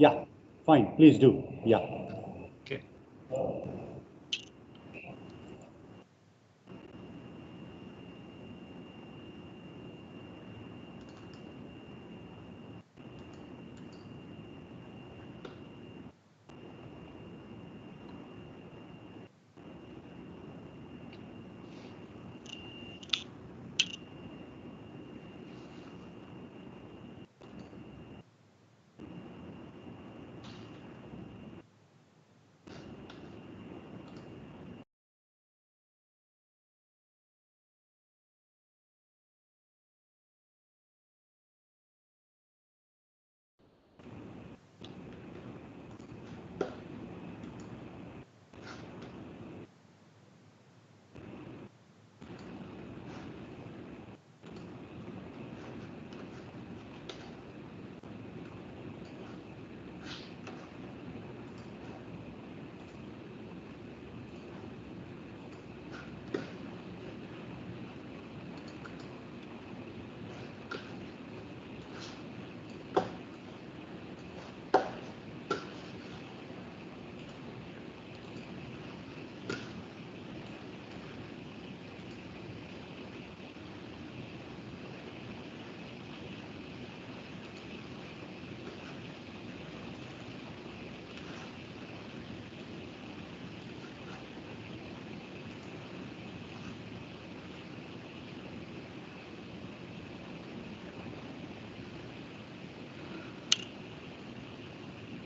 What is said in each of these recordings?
Yeah, fine. Please do. Yeah. Okay.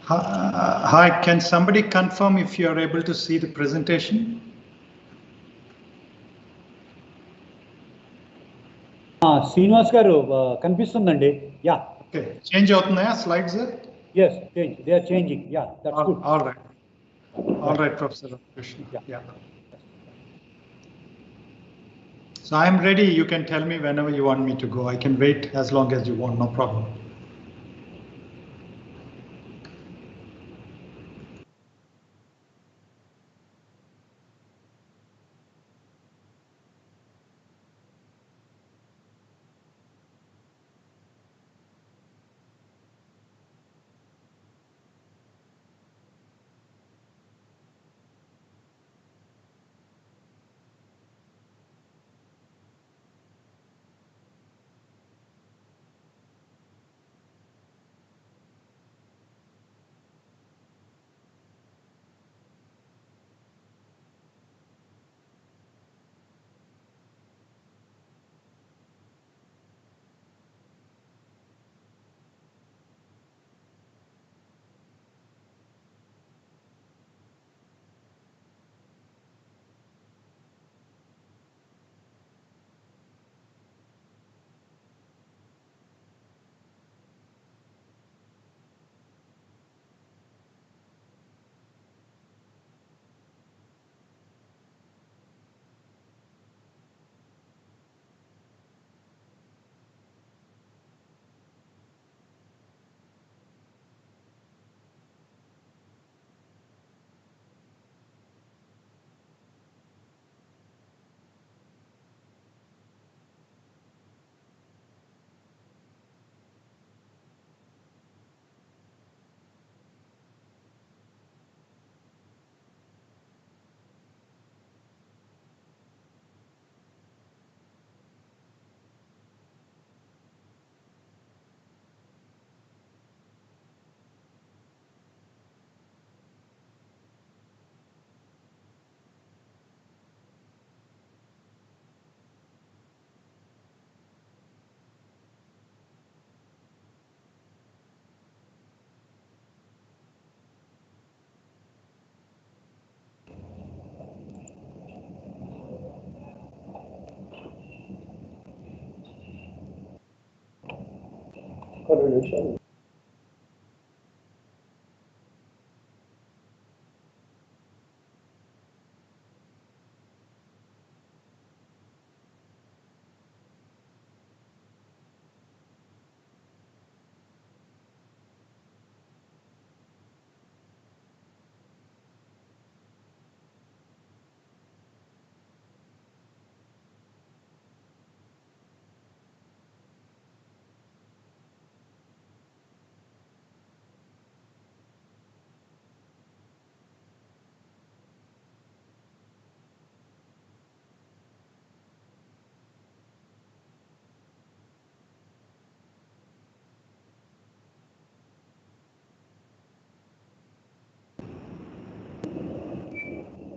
Hi, can somebody confirm if you are able to see the presentation? Srinivas garu కనిపిస్తుందండి. Yeah. Okay. Change అవుతున్నాయా slides? Yes, change. They are changing. Yeah, that's good. All right. All right, Professor Krishna. Yeah. So I'm ready. You can tell me whenever you want me to go. I can wait as long as you want. No problem.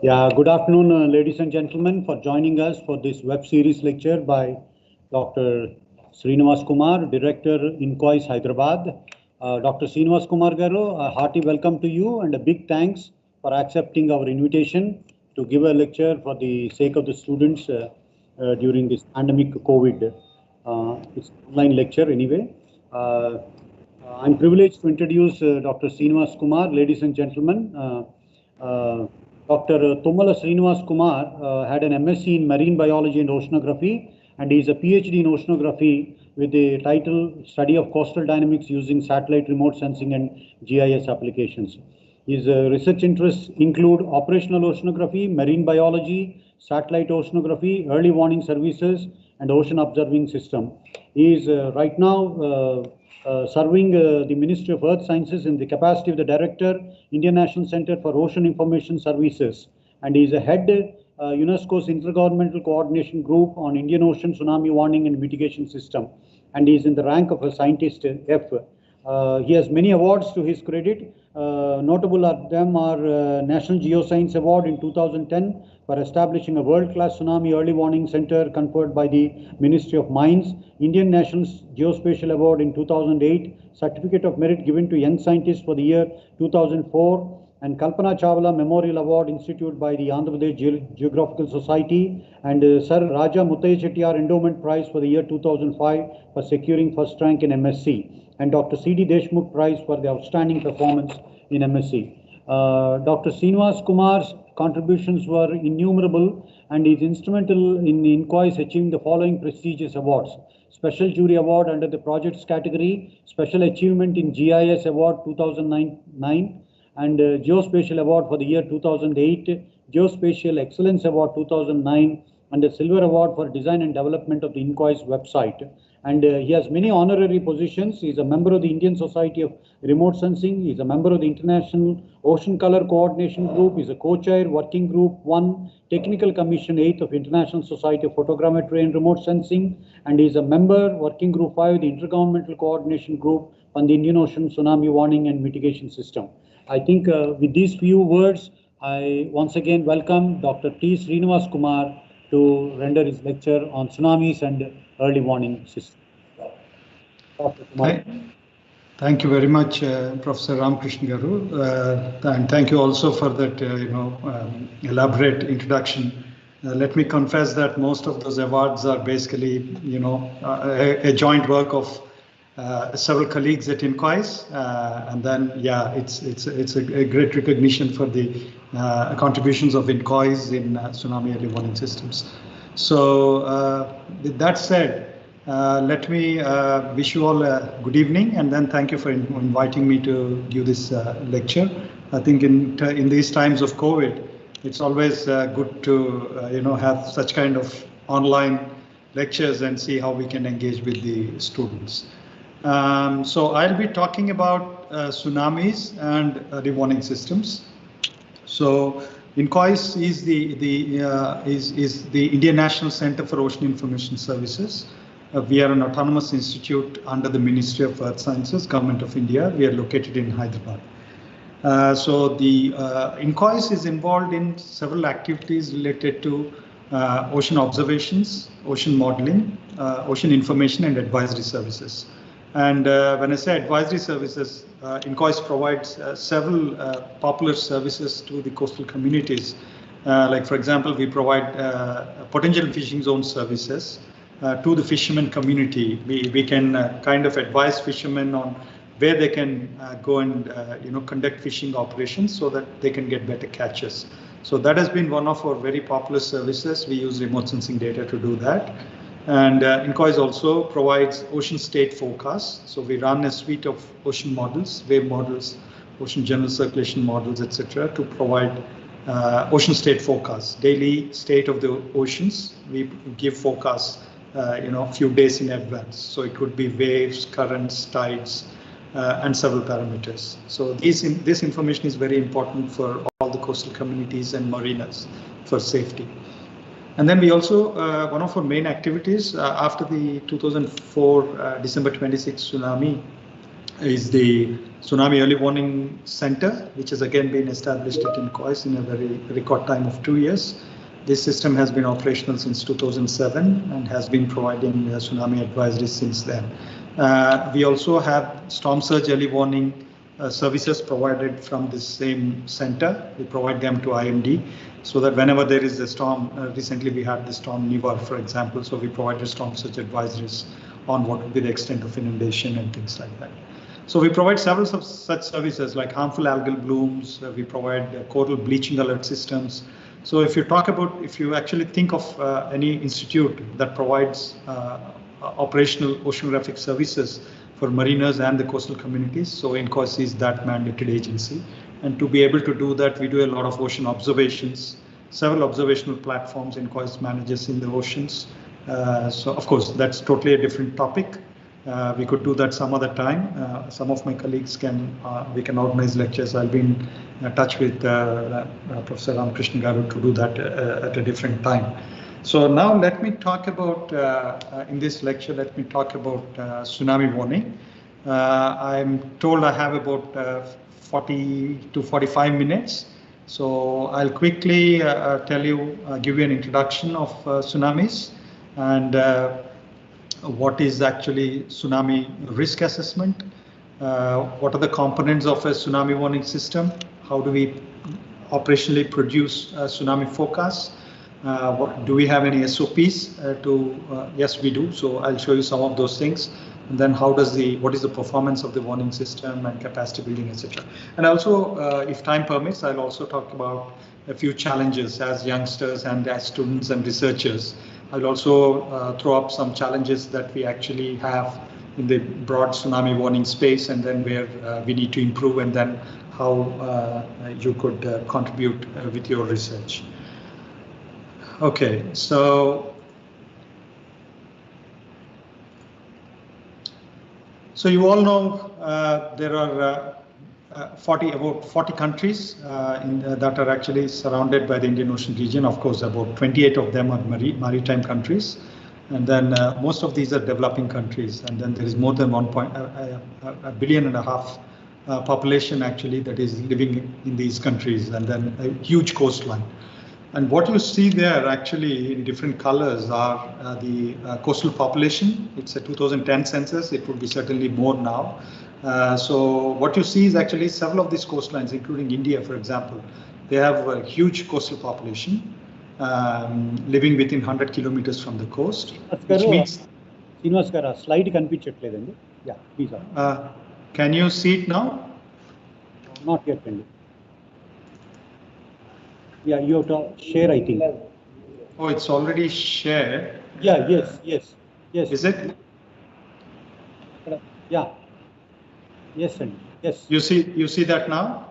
Yeah, good afternoon, ladies and gentlemen, for joining us for this web series lecture by Dr. Srinivas Kumar, Director, INCOIS, Hyderabad. Dr. Srinivas Kumar Garu, a hearty welcome to you and a big thanks for accepting our invitation to give a lecture for the sake of the students during this pandemic COVID. It's an online lecture anyway. I'm privileged to introduce Dr. Srinivas Kumar, ladies and gentlemen. Dr. Tummala Srinivas Kumar had an MSc in Marine Biology and Oceanography, and he is a PhD in Oceanography with the title Study of Coastal Dynamics using Satellite Remote Sensing and GIS Applications. His research interests include operational oceanography, marine biology, satellite oceanography, early warning services, and ocean observing system. He is right now serving the Ministry of Earth Sciences in the capacity of the Director, Indian National Center for Ocean Information Services, and he is a head UNESCO's Intergovernmental Coordination Group on Indian Ocean Tsunami Warning and Mitigation System, and he is in the rank of a scientist F. He has many awards to his credit. Notable of them are National Geoscience Award in 2010 for establishing a world-class tsunami early warning center conferred by the Ministry of Mines, Indian National Geospatial Award in 2008, Certificate of Merit given to Young Scientist for the year 2004, and Kalpana Chawla Memorial Award instituted by the Andhra Pradesh Geographical Society, and Sir Raja Muttaya Chettiar Endowment Prize for the year 2005 for securing first rank in MSc, and Dr. C.D. Deshmukh Prize for the outstanding performance in MSc. Dr. Srinivas Kumar's contributions were innumerable and is instrumental in INCOIS achieving the following prestigious awards: Special Jury Award under the Projects category, Special Achievement in GIS Award 2009, and Geospatial Award for the year 2008, Geospatial Excellence Award 2009, and the Silver Award for Design and Development of the INCOIS website. And he has many honorary positions. He is a member of the Indian Society of Remote Sensing. He is a member of the International Ocean Color Coordination Group. He is a co-chair, Working Group 1, Technical Commission 8th of International Society of Photogrammetry and Remote Sensing. And he is a member, Working Group 5, the Intergovernmental Coordination Group on the Indian Ocean Tsunami Warning and Mitigation System. I think with these few words, I once again welcome Dr. T. Srinivas Kumar to render his lecture on tsunamis and early warning system. Thank you very much, Professor Ramakrishna Garu, and thank you also for that elaborate introduction. Let me confess that most of those awards are basically a joint work of several colleagues at INCOIS, and then it's a great recognition for the contributions of INCOIS in tsunami early warning systems. So with that said, let me wish you all a good evening, and then thank you for inviting me to give this lecture. I think in these times of COVID, it's always good to have such kind of online lectures and see how we can engage with the students. So I'll be talking about tsunamis and early warning systems. So INCOIS is the Indian National Center for Ocean Information Services. We are an autonomous institute under the Ministry of Earth Sciences, Government of India. We are located in Hyderabad. So the INCOIS is involved in several activities related to ocean observations, ocean modeling, ocean information and advisory services. And when I say advisory services, INCOIS provides several popular services to the coastal communities. Like, for example, we provide potential fishing zone services to the fishermen community. We can kind of advise fishermen on where they can go and conduct fishing operations so that they can get better catches. So that has been one of our very popular services. We use remote sensing data to do that. And INCOIS also provides ocean state forecasts. So we run a suite of ocean models, wave models, ocean general circulation models, etc., to provide ocean state forecasts, daily state of the oceans. We give forecasts, a few days in advance. So it could be waves, currents, tides, and several parameters. So this information is very important for all the coastal communities and marinas for safety. And then we also, one of our main activities after the 2004 December 26 tsunami, is the Tsunami Early Warning Center, which has again been established at INCOIS in a very record time of 2 years. This system has been operational since 2007 and has been providing tsunami advisories since then. We also have storm surge early warning services provided from the same center. We provide them to IMD so that whenever there is a storm, recently we had the storm Nivar, for example, so we provided storm surge advisories on what would be the extent of inundation and things like that. So we provide several such services like harmful algal blooms. We provide coral bleaching alert systems. So if you talk about, if you actually think of any institute that provides operational oceanographic services for mariners and the coastal communities, so INCOIS is that mandated agency. And to be able to do that, we do a lot of ocean observations, several observational platforms INCOIS manages in the oceans. So of course, that's totally a different topic. We could do that some other time. Some of my colleagues we can organize lectures. I'll be in touch with Professor Ramakrishnan Garu to do that at a different time. So now let me talk about, in this lecture, let me talk about tsunami warning. I'm told I have about 40 to 45 minutes. So I'll quickly give you an introduction of tsunamis and what is actually tsunami risk assessment, what are the components of a tsunami warning system, how do we operationally produce tsunami forecasts, do we have any SOPs yes, we do. So I'll show you some of those things. And then what is the performance of the warning system and capacity building, etc. And also, if time permits, I'll also talk about a few challenges as youngsters and as students and researchers. I'll also throw up some challenges that we actually have in the broad tsunami warning space, and then where we need to improve, and then how you could contribute with your research. Okay, so you all know there are about 40 countries that are actually surrounded by the Indian Ocean region. Of course, about 28 of them are maritime countries, and then most of these are developing countries. And then there is more than 1.5 billion population actually that is living in these countries, and then a huge coastline. And what you see there actually in different colors are the coastal population. It's a 2010 census. It would be certainly more now. So what you see is actually several of these coastlines, including India, for example, they have a huge coastal population living within 100 kilometers from the coast, which means... Srinivas, slide kanpinchatledandi. Yeah, please. Can you see it now? Not yet, Andy. Yeah, you have to share, I think. Oh, it's already shared. Yeah, yes. Is it? Yeah. Yes, Andy. Yes. You see that now?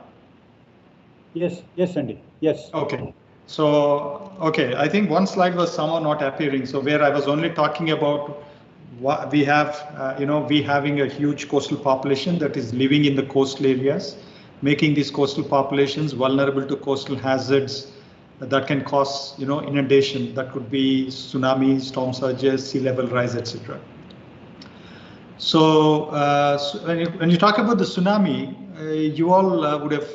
Yes, Andy. Yes. Okay. So, okay, I think one slide was somehow not appearing. So where I was only talking about what we have, we having a huge coastal population that is living in the coastal areas, making these coastal populations vulnerable to coastal hazards that can cause, inundation. That could be tsunamis, storm surges, sea level rise, etc. So when you talk about the tsunami, you all would have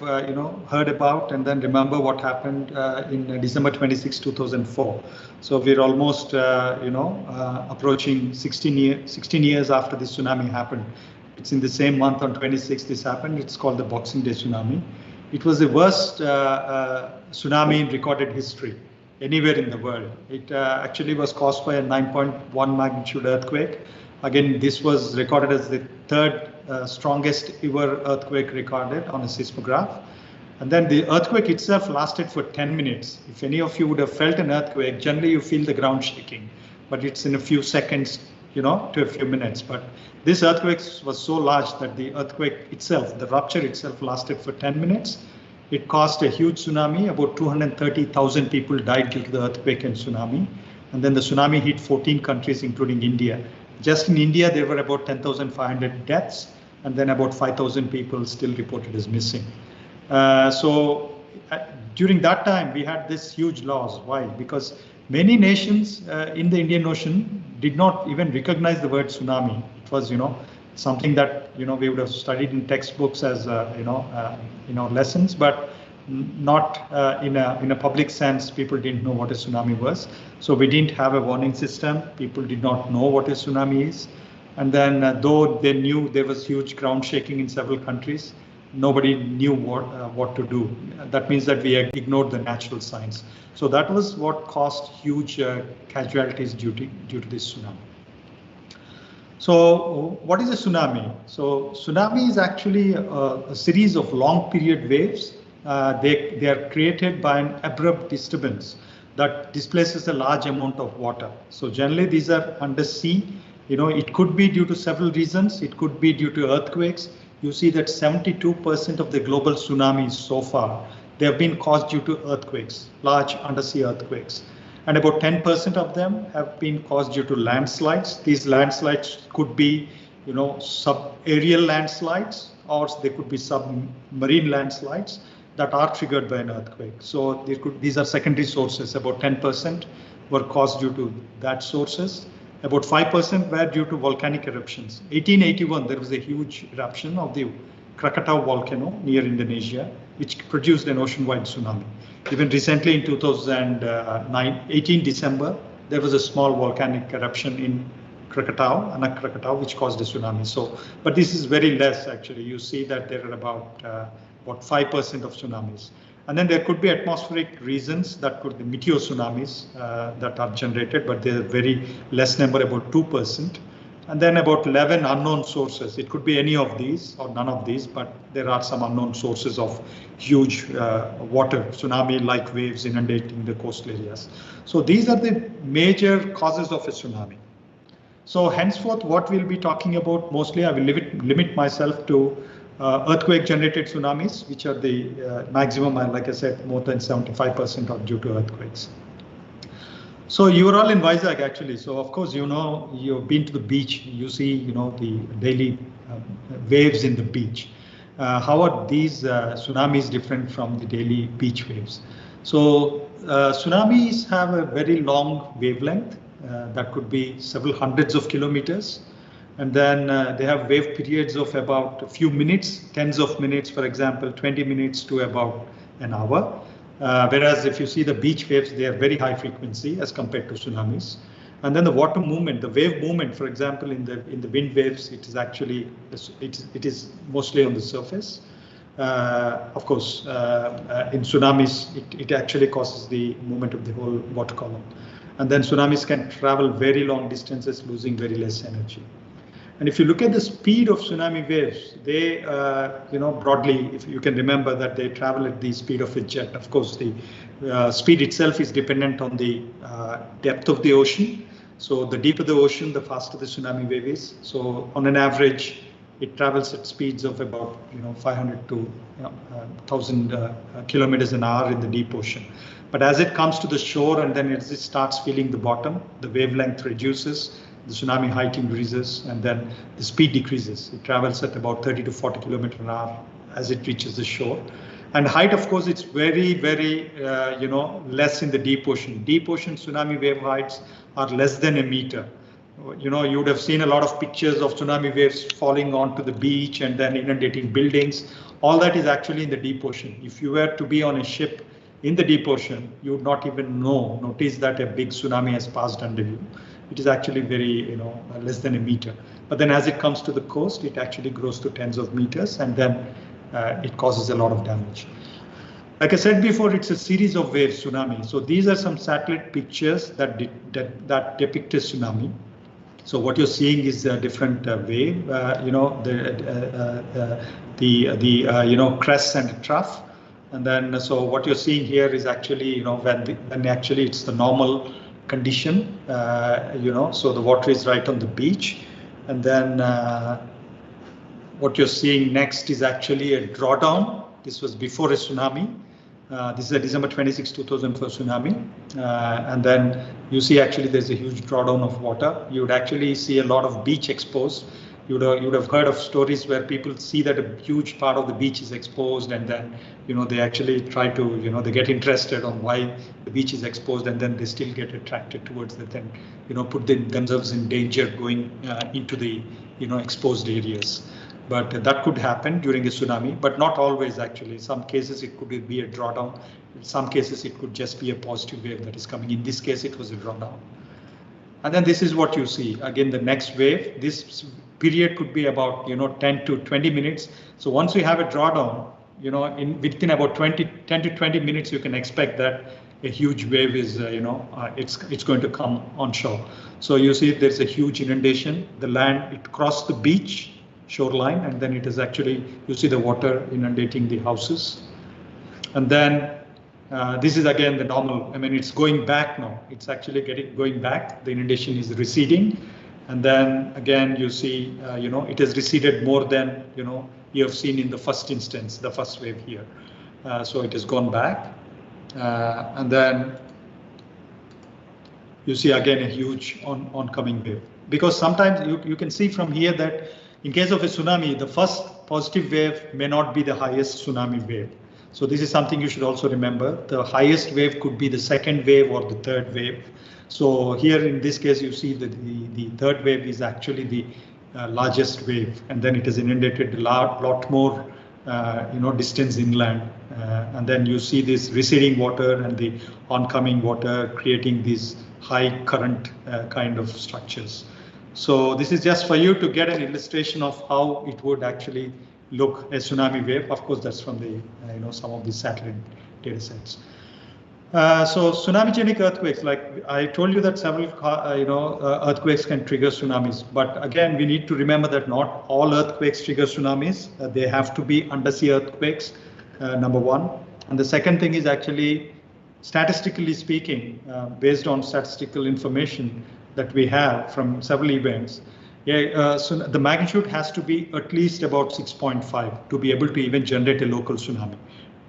heard about and then remember what happened in December 26, 2004. So we're almost approaching 16 years after the tsunami happened. It's in the same month on 26th this happened. It's called the Boxing Day tsunami. It was the worst tsunami in recorded history anywhere in the world. It actually was caused by a 9.1 magnitude earthquake. Again, this was recorded as the third strongest ever earthquake recorded on a seismograph. And then the earthquake itself lasted for 10 minutes. If any of you would have felt an earthquake, generally you feel the ground shaking, but it's in a few seconds, to a few minutes. But this earthquake was so large that the earthquake itself, the rupture itself, lasted for 10 minutes. It caused a huge tsunami. About 230,000 people died due to the earthquake and tsunami. And then the tsunami hit 14 countries, including India. Just in India, there were about 10,500 deaths, and then about 5,000 people still reported as missing. During that time, we had this huge loss. Why? Because many nations in the Indian Ocean did not even recognize the word tsunami. It was, something that we would have studied in textbooks as lessons, but not in a public sense. People didn't know what a tsunami was, so we didn't have a warning system. People did not know what a tsunami is, and then though they knew there was huge ground shaking in several countries, nobody knew what to do. That means that we ignored the natural signs. So that was what caused huge casualties due to this tsunami. So what is a tsunami? So tsunami is actually a series of long period waves. They are created by an abrupt disturbance that displaces a large amount of water. So generally these are undersea. It could be due to several reasons. It could be due to earthquakes. You see that 72% of the global tsunamis so far, they have been caused due to earthquakes, large undersea earthquakes. And about 10% of them have been caused due to landslides. These landslides could be, sub-aerial landslides, or they could be submarine landslides that are triggered by an earthquake. So these are secondary sources. About 10% were caused due to that sources. About 5% were due to volcanic eruptions. 1881, there was a huge eruption of the Krakatau volcano near Indonesia, which produced an ocean-wide tsunami. Even recently in 18 December, there was a small volcanic eruption in Krakatau, Anak Krakatau, which caused a tsunami. So, but this is very less actually. You see that there are about 5% of tsunamis. And then there could be atmospheric reasons that could be meteor tsunamis that are generated, but they're very less number, about 2%. And then about 11 unknown sources. It could be any of these or none of these, but there are some unknown sources of huge water, tsunami-like waves inundating the coastal areas. So these are the major causes of a tsunami. So henceforth, what we'll be talking about mostly, I will limit myself to earthquake-generated tsunamis, which are the maximum, like I said, more than 75% are due to earthquakes. So you are all in Vizag actually. So of course, you've been to the beach. You see, the daily waves in the beach. How are these tsunamis different from the daily beach waves? So tsunamis have a very long wavelength that could be several hundreds of kilometers. And then they have wave periods of about a few minutes, tens of minutes, for example, 20 minutes to about an hour. Whereas if you see the beach waves, they are very high frequency as compared to tsunamis. And then the water movement, the wave movement, for example, in the wind waves, it is actually it is mostly on the surface. Of course, in tsunamis, it actually causes the movement of the whole water column. And then tsunamis can travel very long distances, losing very less energy. And if you look at the speed of tsunami waves, they, broadly, if you can remember that they travel at the speed of a jet. Of course, the speed itself is dependent on the depth of the ocean. So the deeper the ocean, the faster the tsunami wave is. So on an average, it travels at speeds of about 500 to 1,000 kilometers an hour in the deep ocean. But as it comes to the shore and then as it starts feeling the bottom, the wavelength reduces, the tsunami height increases, and then the speed decreases. It travels at about 30 to 40 kilometers an hour as it reaches the shore. And height, of course, it's very, very, less in the deep ocean. Deep ocean tsunami wave heights are less than a meter. You would have seen a lot of pictures of tsunami waves falling onto the beach and then inundating buildings. All that is actually in the deep ocean. If you were to be on a ship in the deep ocean, you would not even notice that a big tsunami has passed under you. It is actually very, less than a meter. But then as it comes to the coast, it actually grows to tens of meters, and then it causes a lot of damage. Like I said before, it's a series of waves, tsunami. So these are some satellite pictures that depict a tsunami. So what you're seeing is a different wave, the crest and trough. And then, so what you're seeing here is actually, when actually it's the normal condition, so the water is right on the beach. And then what you're seeing next is actually a drawdown. This was before a tsunami. This is a December 26, 2004 tsunami. And then you see actually there's a huge drawdown of water. You would actually see a lot of beach exposed. You would have heard of stories where people see that a huge part of the beach is exposed, and then they actually try to they get interested on why the beach is exposed, and then they still get attracted towards that and put themselves in danger going into the exposed areas. But that could happen during a tsunami, but not always actually. Some cases it could be a drawdown. In some cases it could just be a positive wave that is coming. In this case it was a drawdown. And then this is what you see. Again, the next wave, this period could be about 10 to 20 minutes. So once we have a drawdown, within about 10 to 20 minutes, you can expect that a huge wave is, it's going to come on shore. So you see there's a huge inundation. The land, it crossed the beach shoreline, and then it is actually, you see the water inundating the houses. And then this is again the normal. I mean, it's going back now. It's actually going back. The inundation is receding, and then again you see, it has receded more than you have seen in the first instance, the first wave here. So it has gone back, and then you see again a huge oncoming wave. Because sometimes you can see from here that in case of a tsunami, the first positive wave may not be the highest tsunami wave. So this is something you should also remember. The highest wave could be the second wave or the third wave. So here in this case, you see that the third wave is actually the largest wave, and then it has inundated a lot more distance inland. And then you see this receding water and the oncoming water creating these high current kind of structures. So this is just for you to get an illustration of how it would actually look, a tsunami wave. Of course, that's from the some of the satellite data sets. So tsunamigenic earthquakes, like I told you that several earthquakes can trigger tsunamis. But again, we need to remember that not all earthquakes trigger tsunamis. They have to be undersea earthquakes, number one. And the second thing is actually, statistically speaking, based on statistical information that we have from several events, so the magnitude has to be at least about 6.5 to be able to even generate a local tsunami.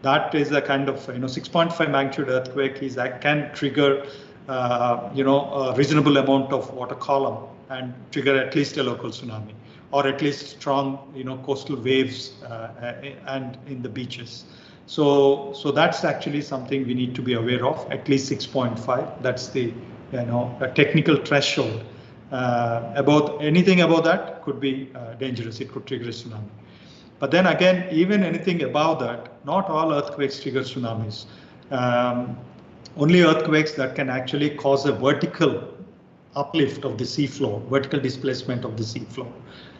That is a kind of 6.5 magnitude earthquake can trigger a reasonable amount of water column and trigger at least a local tsunami, or at least strong coastal waves and in the beaches. So that's actually something we need to be aware of. At least 6.5. That's the a technical threshold. Anything above that could be dangerous. It could trigger a tsunami. But then again, even anything above that, not all earthquakes trigger tsunamis. Only earthquakes that can actually cause a vertical uplift of the seafloor, vertical displacement of the seafloor,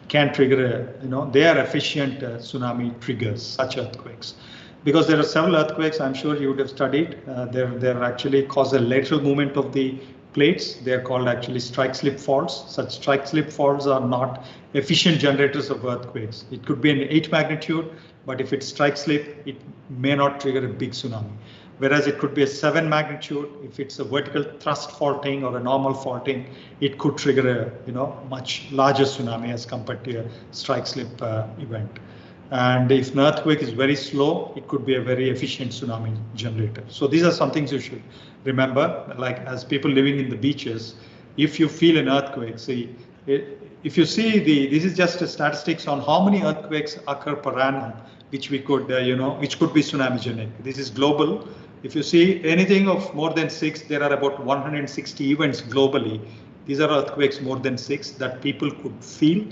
can trigger they are efficient tsunami triggers, such earthquakes. Because there are several earthquakes, I'm sure you would have studied, they're actually cause a lateral movement of the plates. They're called actually strike-slip faults. Such strike-slip faults are not efficient generators of earthquakes. It could be an 8 magnitude, but if it's strike-slip, it may not trigger a big tsunami. Whereas it could be a 7 magnitude. If it's a vertical thrust faulting or a normal faulting, it could trigger a much larger tsunami as compared to a strike-slip event. And if an earthquake is very slow, it could be a very efficient tsunami generator. So these are some things you should remember, like as people living in the beaches, if you feel an earthquake, see, if you see this is just a statistics on how many earthquakes occur per annum, which we could, which could be tsunamigenic. This is global. If you see anything of more than 6, there are about 160 events globally. These are earthquakes more than 6 that people could feel.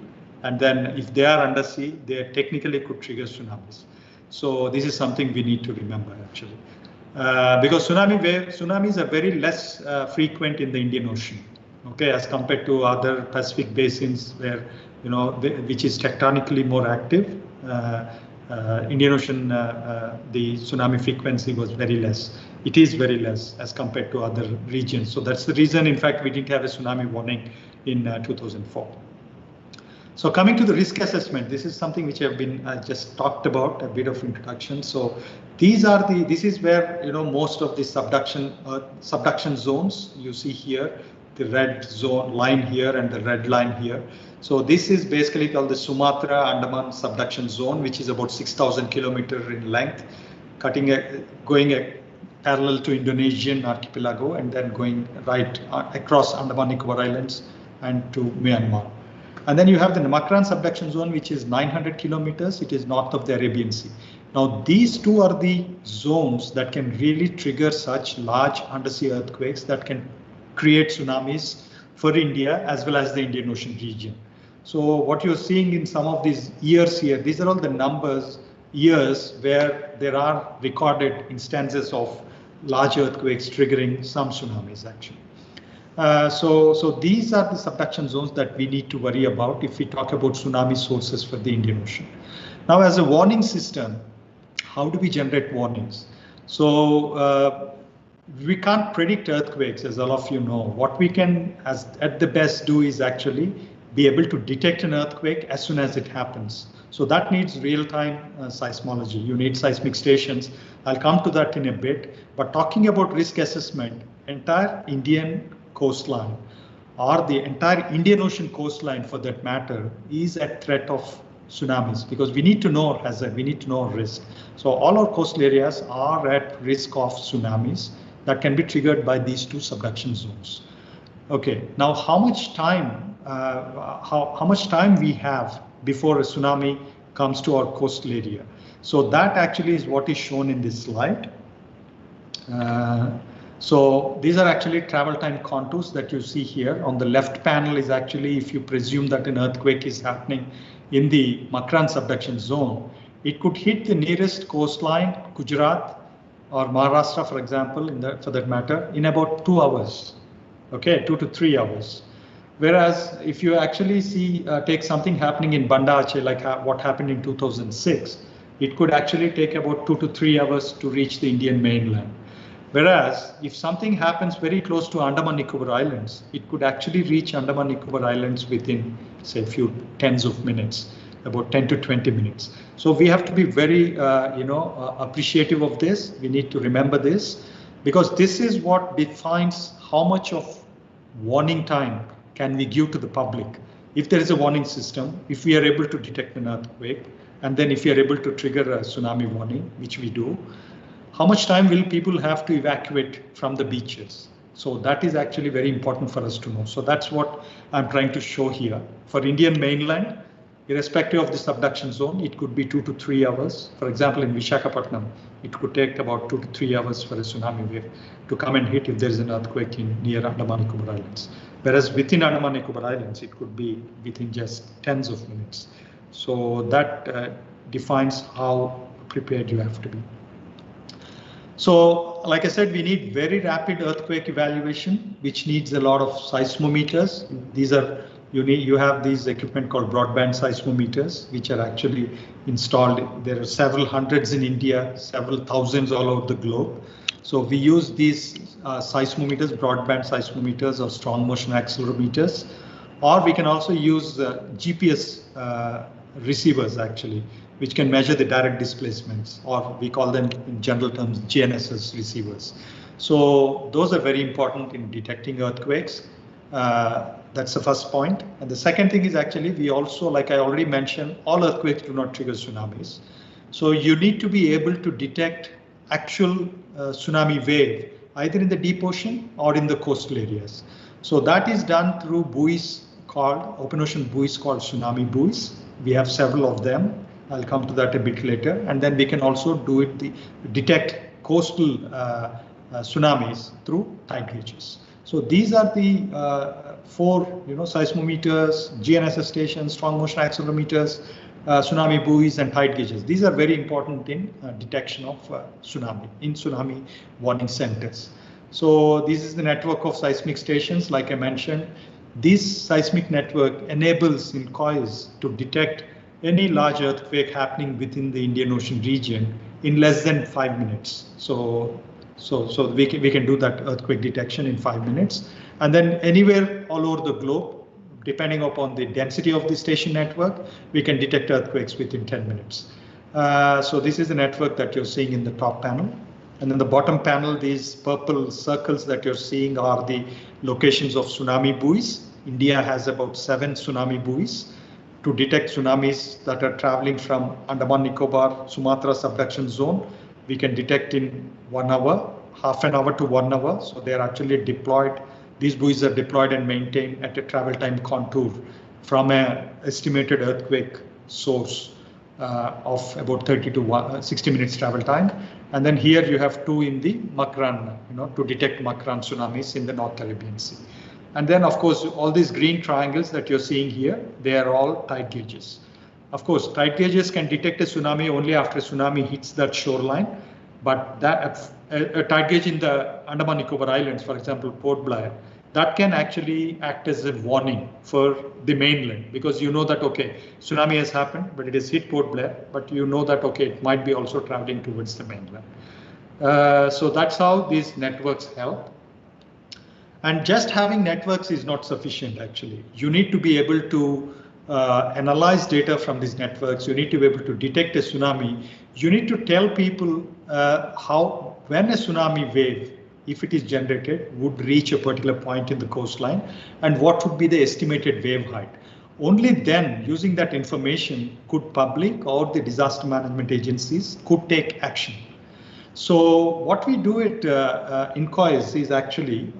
And then if they are undersea, they technically could trigger tsunamis. So this is something we need to remember actually. Because tsunamis are very less frequent in the Indian Ocean, okay, as compared to other Pacific basins where, which is tectonically more active. Indian Ocean, the tsunami frequency was very less. It is very less as compared to other regions. So that's the reason, in fact, we didn't have a tsunami warning in 2004. So coming to the risk assessment, this is something which I've been just talked about, a bit of introduction. So this is where most of the subduction zones you see here, the red zone line here and the red line here. So this is basically called the Sumatra Andaman subduction zone, which is about 6,000 kilometers in length, going parallel to Indonesian archipelago and then going right across Andaman Nicobar Islands and to Myanmar. And then you have the Namakran subduction zone, which is 900 kilometers. It is north of the Arabian Sea. Now, these two are the zones that can really trigger such large undersea earthquakes that can create tsunamis for India as well as the Indian Ocean region. So what you're seeing in some of these years here, these are all the numbers, years where there are recorded instances of large earthquakes triggering some tsunamis actually. So these are the subduction zones that we need to worry about if we talk about tsunami sources for the Indian Ocean. Now, as a warning system, how do we generate warnings? So we can't predict earthquakes, as all of you know. What we can, at the best, do is actually be able to detect an earthquake as soon as it happens. So that needs real-time seismology. You need seismic stations. I'll come to that in a bit. But talking about risk assessment, entire Indian coastline, or the entire Indian Ocean coastline for that matter, is at threat of tsunamis, because we need to know hazard, we need to know risk. So all our coastal areas are at risk of tsunamis that can be triggered by these two subduction zones. Okay, now how much time we have before a tsunami comes to our coastal area? So that actually is what is shown in this slide. So these are actually travel time contours that you see here. On the left panel is actually, if you presume that an earthquake is happening in the Makran subduction zone, it could hit the nearest coastline, Gujarat or Maharashtra, for example, for that matter, in about 2 hours. Okay, 2 to 3 hours. Whereas if you actually see, take something happening in Banda Aceh, like what happened in 2006, it could actually take about 2 to 3 hours to reach the Indian mainland. Whereas if something happens very close to Andaman Nicobar Islands, it could actually reach Andaman Nicobar Islands within, say, a few tens of minutes, about 10 to 20 minutes. So we have to be very, appreciative of this. We need to remember this, because this is what defines how much of warning time can we give to the public. If there is a warning system, if we are able to detect an earthquake, and then if we are able to trigger a tsunami warning, which we do, how much time will people have to evacuate from the beaches? So that is actually very important for us to know. So that's what I'm trying to show here. For Indian mainland, irrespective of the subduction zone, it could be 2 to 3 hours. For example, in Visakhapatnam, it could take about 2 to 3 hours for a tsunami wave to come and hit if there is an earthquake near Andaman Nicobar Islands. Whereas within Andaman Nicobar Islands, it could be within just tens of minutes. So that defines how prepared you have to be. So, like I said, we need very rapid earthquake evaluation, which needs a lot of seismometers. These are, you have these equipment called broadband seismometers, which are actually installed. There are several hundreds in India, several thousands all over the globe. So we use these seismometers, broadband seismometers or strong motion accelerometers, or we can also use GPS receivers actually, which can measure the direct displacements, or we call them in general terms GNSS receivers. So those are very important in detecting earthquakes. That's the first point. And the second thing is actually we also, like I already mentioned, all earthquakes do not trigger tsunamis. So you need to be able to detect actual tsunami wave either in the deep ocean or in the coastal areas. So that is done through buoys called open ocean buoys called tsunami buoys. We have several of them. I'll come to that a bit later. And then we can also detect coastal tsunamis through tide gauges. So these are the 4, seismometers, GNSS stations, strong motion accelerometers, tsunami buoys, and tide gauges. These are very important in detection of tsunami in tsunami warning centers. So this is the network of seismic stations, like I mentioned. This seismic network enables INCOIS to detect any large earthquake happening within the Indian Ocean region in less than 5 minutes. So we can do that earthquake detection in 5 minutes. And then anywhere all over the globe, depending upon the density of the station network, we can detect earthquakes within 10 minutes. So this is the network that you're seeing in the top panel. And then the bottom panel, these purple circles that you're seeing are the locations of tsunami buoys. India has about 7 tsunami buoys to detect tsunamis that are traveling from Andaman Nicobar, Sumatra subduction zone. We can detect in 1 hour, half an hour to 1 hour. So they are actually deployed. These buoys are deployed and maintained at a travel time contour from an estimated earthquake source of about 30 to 60 minutes travel time. And then here you have 2 in the Makran, to detect Makran tsunamis in the North Arabian Sea. And then, of course, all these green triangles that you're seeing here, they are all tide gauges. Of course, tide gauges can detect a tsunami only after a tsunami hits that shoreline. But that a tide gauge in the Andaman Nicobar Islands, for example, Port Blair, that can actually act as a warning for the mainland, because you know that, okay, tsunami has happened, but it has hit Port Blair, but you know that, okay, it might be also traveling towards the mainland. So that's how these networks help. And just having networks is not sufficient, actually. You need to be able to analyze data from these networks. You need to be able to detect a tsunami. You need to tell people when a tsunami wave, if it is generated, would reach a particular point in the coastline, and what would be the estimated wave height. Only then, using that information, could public or the disaster management agencies could take action. So what we do at INCOIS is actually,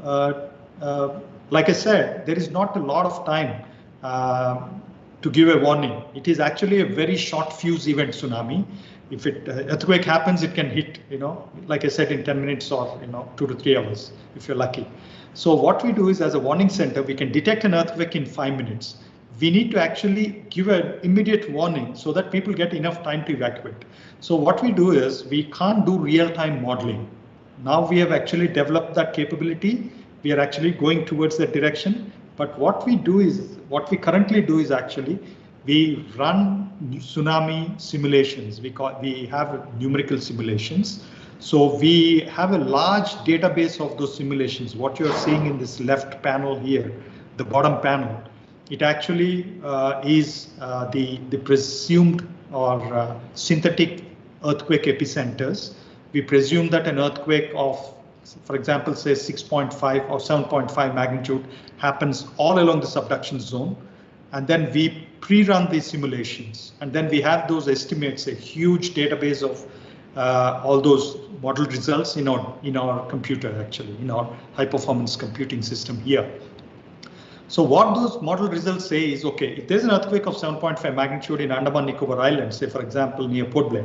like I said, there is not a lot of time to give a warning. It is actually a very short fuse event tsunami. If earthquake happens, it can hit, like I said, in 10 minutes or 2 to 3 hours, if you're lucky. So what we do is, as a warning center, we can detect an earthquake in 5 minutes. We need to actually give an immediate warning so that people get enough time to evacuate. So what we do is, we can't do real-time modeling. Now we have actually developed that capability. We are actually going towards that direction. But what we currently do is actually, we run tsunami simulations. We have numerical simulations. So we have a large database of those simulations. What you're seeing in this left panel here, the bottom panel, it actually is the presumed or synthetic earthquake epicenters. We presume that an earthquake of, for example, say 6.5 or 7.5 magnitude happens all along the subduction zone. And then we pre-run these simulations. And then we have those estimates, a huge database of all those model results in our computer, actually, in our high performance computing system here. So what those model results say is, okay, if there's an earthquake of 7.5 magnitude in Andaman Nicobar Islands, say, for example, near Port Blair,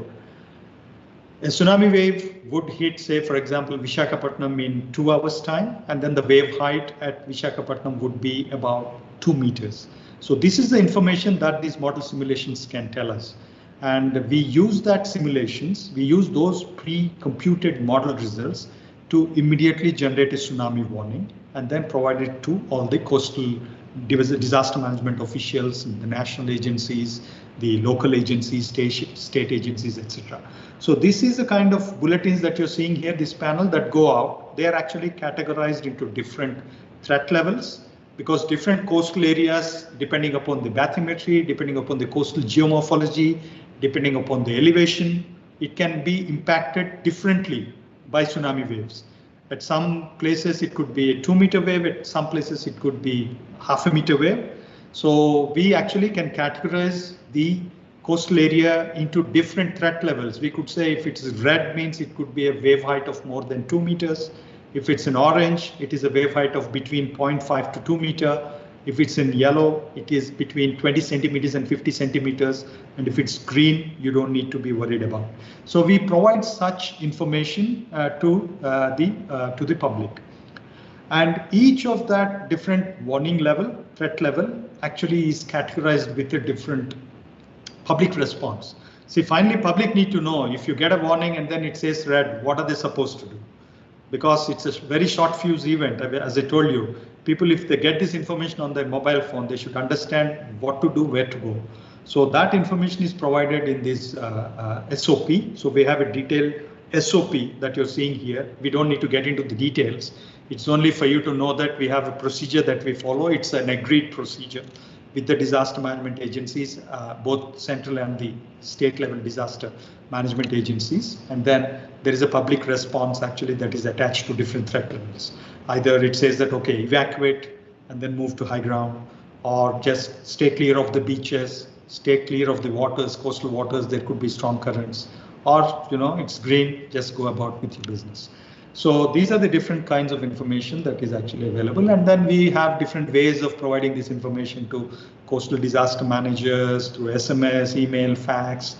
a tsunami wave would hit, say, for example, Visakhapatnam in 2 hours time, and then the wave height at Visakhapatnam would be about 2 meters. So this is the information that these model simulations can tell us. And we use that simulations, we use those pre-computed model results to immediately generate a tsunami warning and then provide it to all the coastal disaster management officials, the national agencies, the local agencies, state agencies, etc. So this is the kind of bulletins that you're seeing here, this panel that go out. They are actually categorized into different threat levels, because different coastal areas, depending upon the bathymetry, depending upon the coastal geomorphology, depending upon the elevation, it can be impacted differently by tsunami waves. At some places it could be a 2-meter wave, at some places it could be half-a meter wave. So we actually can categorize the coastal area into different threat levels. We could say if it's red means it could be a wave height of more than 2 meters. If it's in orange, it is a wave height of between 0.5 to 2 meter. If it's in yellow, it is between 20 centimeters and 50 centimeters. And if it's green, you don't need to be worried about. So we provide such information to the public. And each of that different warning level, threat level, actually is categorized with a different public response. See, finally, public need to know if you get a warning and then it says red, what are they supposed to do? Because it's a very short fuse event, as I told you. People, if they get this information on their mobile phone, they should understand what to do, where to go. So that information is provided in this SOP. So we have a detailed SOP that you're seeing here. We don't need to get into the details. It's only for you to know that we have a procedure that we follow. It's an agreed procedure with the disaster management agencies, both central and the state level disaster management agencies. And then there is a public response actually that is attached to different threat levels. Either it says that, okay, evacuate and then move to high ground, or just stay clear of the beaches, stay clear of the waters, coastal waters, there could be strong currents, or, it's green, just go about with your business. So these are the different kinds of information that is actually available. And then we have different ways of providing this information to coastal disaster managers through SMS, email, fax,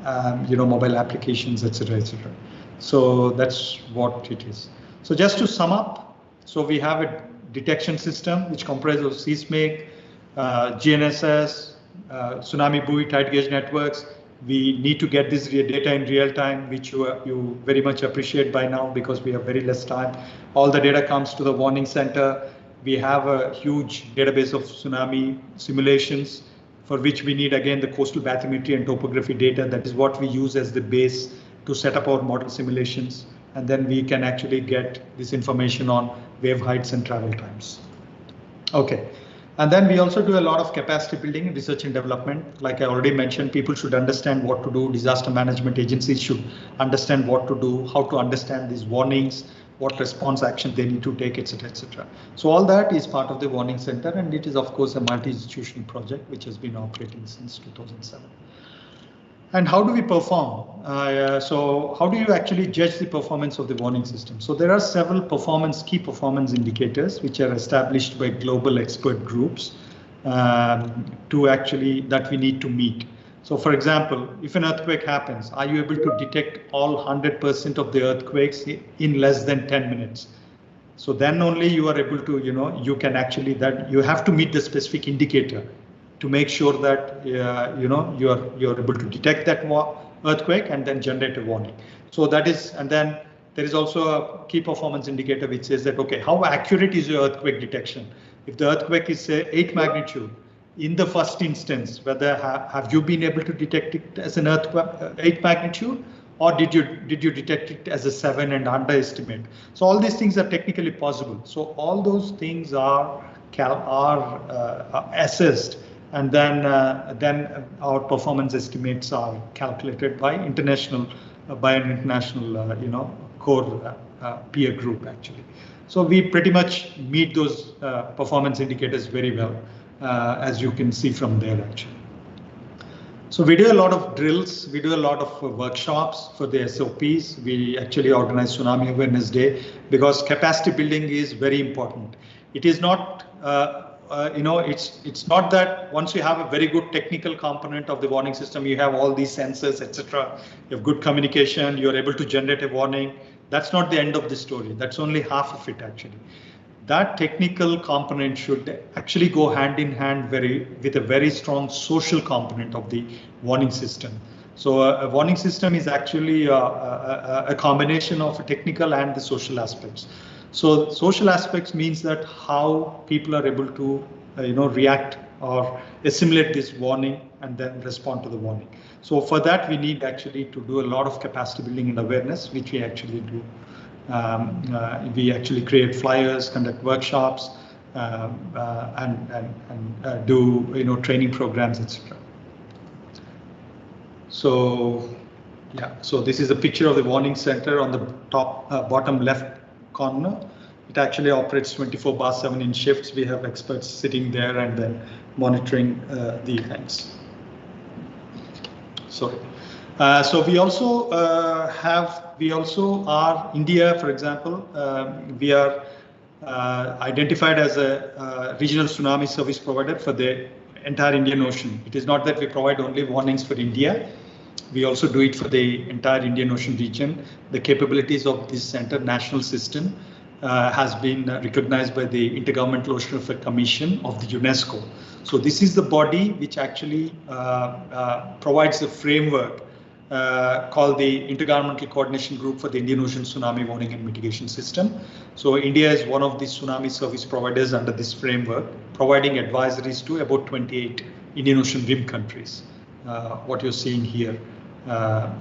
mobile applications, etc., etc. So that's what it is. So just to sum up, so we have a detection system, which comprises of seismic, GNSS, tsunami buoy, tide gauge networks. We need to get this data in real time, which you very much appreciate by now because we have very less time. All the data comes to the warning center. We have a huge database of tsunami simulations for which we need, again, the coastal bathymetry and topography data. That is what we use as the base to set up our model simulations. And then we can actually get this information on wave heights and travel times. Okay. And then we also do a lot of capacity building, research and development. Like I already mentioned, people should understand what to do. Disaster management agencies should understand what to do, how to understand these warnings, what response action they need to take, etc., etc. So all that is part of the warning center, and it is of course a multi-institutional project which has been operating since 2007. And how do we perform? So how do you actually judge the performance of the warning system? So there are several key performance indicators which are established by global expert groups that we need to meet. So for example, if an earthquake happens, are you able to detect all 100% of the earthquakes in less than 10 minutes? So then only you are able to, you can actually, that you have to meet the specific indicator to make sure that you're able to detect that earthquake and then generate a warning. So that is, and then there is also a key performance indicator which says that, okay, how accurate is your earthquake detection? If the earthquake is say 8 magnitude, in the first instance, whether have you been able to detect it as an earthquake 8 magnitude, or did you detect it as a 7 and underestimate? So all these things are technically possible. So all those things are assessed. And then our performance estimates are calculated by an international core peer group actually. So we pretty much meet those performance indicators very well, as you can see from there actually. So we do a lot of drills, we do a lot of workshops for the SOPs. We actually organize Tsunami Awareness Day because capacity building is very important. It is not it's not that once you have a very good technical component of the warning system, you have all these sensors, etc. You have good communication, you're able to generate a warning. That's not the end of the story. That's only half of it actually. That technical component should actually go hand in hand with a very strong social component of the warning system. So a warning system is actually a combination of a technical and the social aspects. So social aspects means that how people are able to react or assimilate this warning and then respond to the warning. So for that we need actually to do a lot of capacity building and awareness, which we actually do. We actually create flyers, conduct workshops, and do training programs, etc. So yeah, so this is a picture of the warning center on the top bottom left corner. It actually operates 24/7 in shifts. We have experts sitting there and then monitoring the events. Sorry. So we also are India, for example, we are identified as a regional tsunami service provider for the entire Indian Ocean. It is not that we provide only warnings for India. We also do it for the entire Indian Ocean region. The capabilities of this center national system has been recognized by the Intergovernmental Oceanography Commission of the UNESCO. So this is the body which actually provides a framework called the Intergovernmental Coordination Group for the Indian Ocean Tsunami Warning and Mitigation System. So India is one of the tsunami service providers under this framework, providing advisories to about 28 Indian Ocean rim countries. What you're seeing here.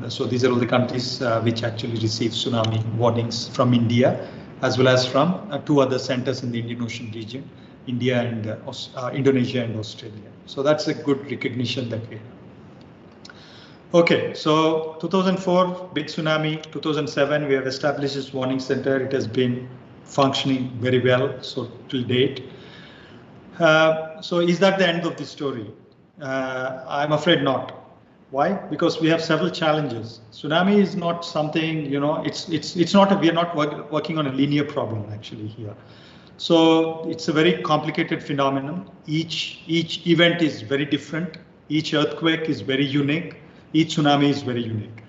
So these are all the countries which actually receive tsunami warnings from India, as well as from 2 other centers in the Indian Ocean region, India and Indonesia and Australia. So that's a good recognition that we have. Okay, so 2004, big tsunami, 2007, we have established this warning center. It has been functioning very well, so till date. So is that the end of the story? I'm afraid not. Why? Because we have several challenges. Tsunami is not something, we are not working on a linear problem actually here. So it's a very complicated phenomenon. Each event is very different. Each earthquake is very unique. Each tsunami is very unique.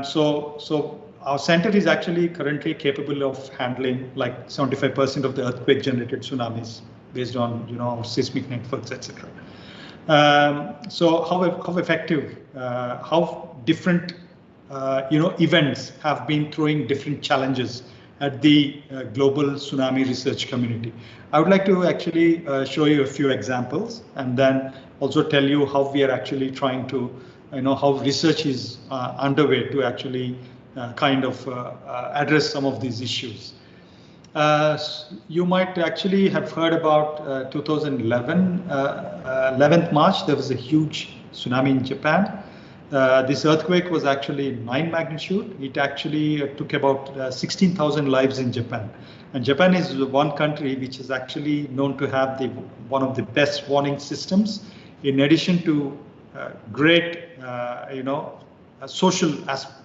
So our center is actually currently capable of handling like 75% of the earthquake-generated tsunamis based on our seismic networks, etc. So how effective, how different events have been throwing different challenges at the global tsunami research community. I would like to actually show you a few examples and then also tell you how we are actually trying to, how research is underway to actually address some of these issues. You might actually have heard about 2011, 11th March, there was a huge tsunami in Japan. This earthquake was actually 9 magnitude. It actually took about 16,000 lives in Japan. And Japan is one country which is actually known to have one of the best warning systems. In addition to great, social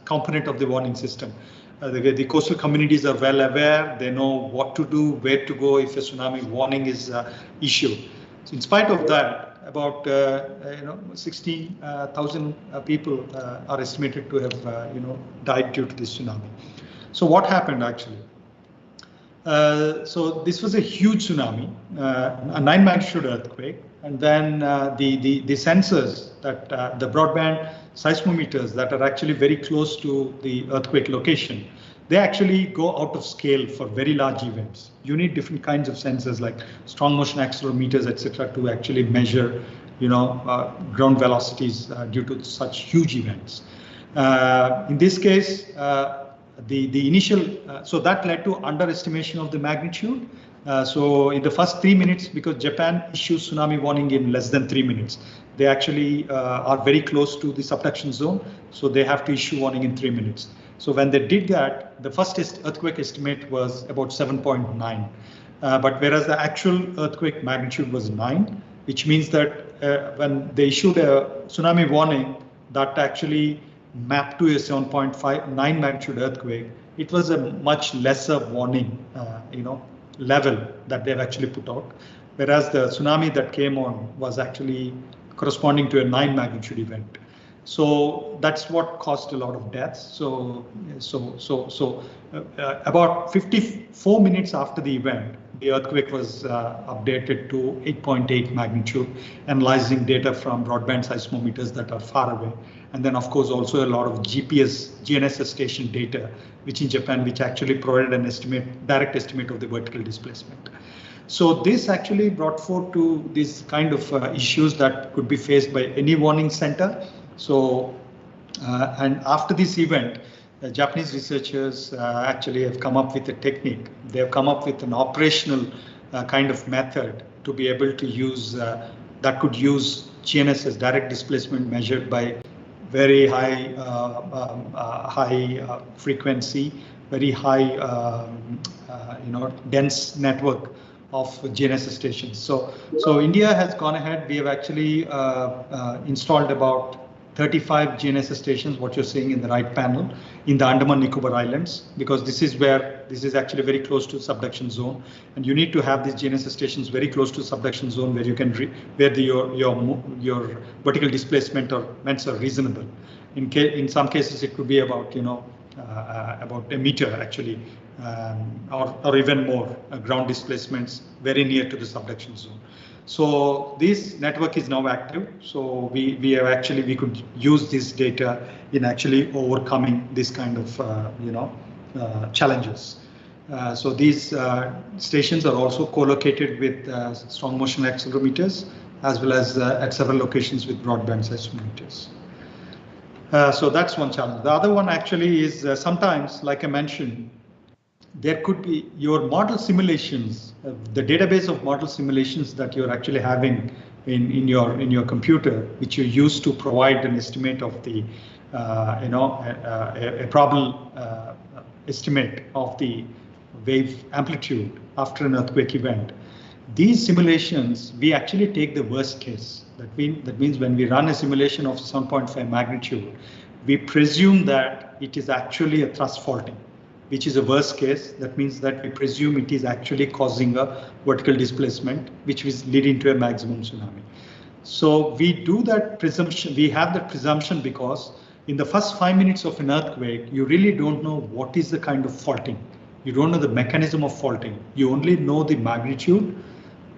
component of the warning system. The coastal communities are well aware. They know what to do, where to go if a tsunami warning is issued. So in spite of that, about 16,000 people are estimated to have died due to this tsunami. So what happened actually? So this was a huge tsunami, a 9 magnitude earthquake, and then the sensors that the broadband seismometers that are actually very close to the earthquake location, they actually go out of scale for very large events. You need different kinds of sensors like strong motion accelerometers, etc., to actually measure, ground velocities due to such huge events. In this case, the initial, so that led to underestimation of the magnitude. So in the first 3 minutes, because Japan issues tsunami warning in less than 3 minutes, they actually are very close to the subduction zone, so they have to issue warning in 3 minutes. So when they did that, the first earthquake estimate was about 7.9, but whereas the actual earthquake magnitude was 9, which means that when they issued a tsunami warning that actually mapped to a 7.9 magnitude earthquake, it was a much lesser warning, level that they've actually put out, whereas the tsunami that came on was actually corresponding to a 9 magnitude event. So that's what caused a lot of deaths. So about 54 minutes after the event, the earthquake was updated to 8.8 magnitude, analyzing data from broadband seismometers that are far away. And then, of course, also a lot of GNSS station data, which in Japan, which actually provided an direct estimate of the vertical displacement. So this actually brought forth to these kind of issues that could be faced by any warning center. So, and after this event, Japanese researchers actually have come up with a technique. They have come up with an operational kind of method to be able to use that could use GNSS, direct displacement, measured by very high frequency, very high dense network of GNSS stations. So India has gone ahead. We have actually installed about 35 GNSS stations, what you're seeing in the right panel, in the Andaman Nicobar Islands, because this is actually very close to subduction zone, and you need to have these GNSS stations very close to subduction zone where you can your vertical displacement or METs are reasonable. In some cases, it could be about about a meter actually, or even more ground displacements very near to the subduction zone. So this network is now active. So we could use this data in actually overcoming this kind of challenges. So these stations are also co-located with strong motion accelerometers, as well as at several locations with broadband seismometers. So that's one challenge. The other one actually is sometimes, like I mentioned, there could be your model simulations, the database of model simulations that you're actually having in your computer, which you use to provide an estimate of the a probable estimate of the wave amplitude after an earthquake event. These simulations, we actually take the worst case. That means when we run a simulation of 7.5 magnitude, we presume that it is actually a thrust faulting, which is a worst case. That means that we presume it is actually causing a vertical displacement, which is leading to a maximum tsunami. So we do that presumption. We have that presumption because in the first 5 minutes of an earthquake, you really don't know what is the kind of faulting. You don't know the mechanism of faulting. You only know the magnitude.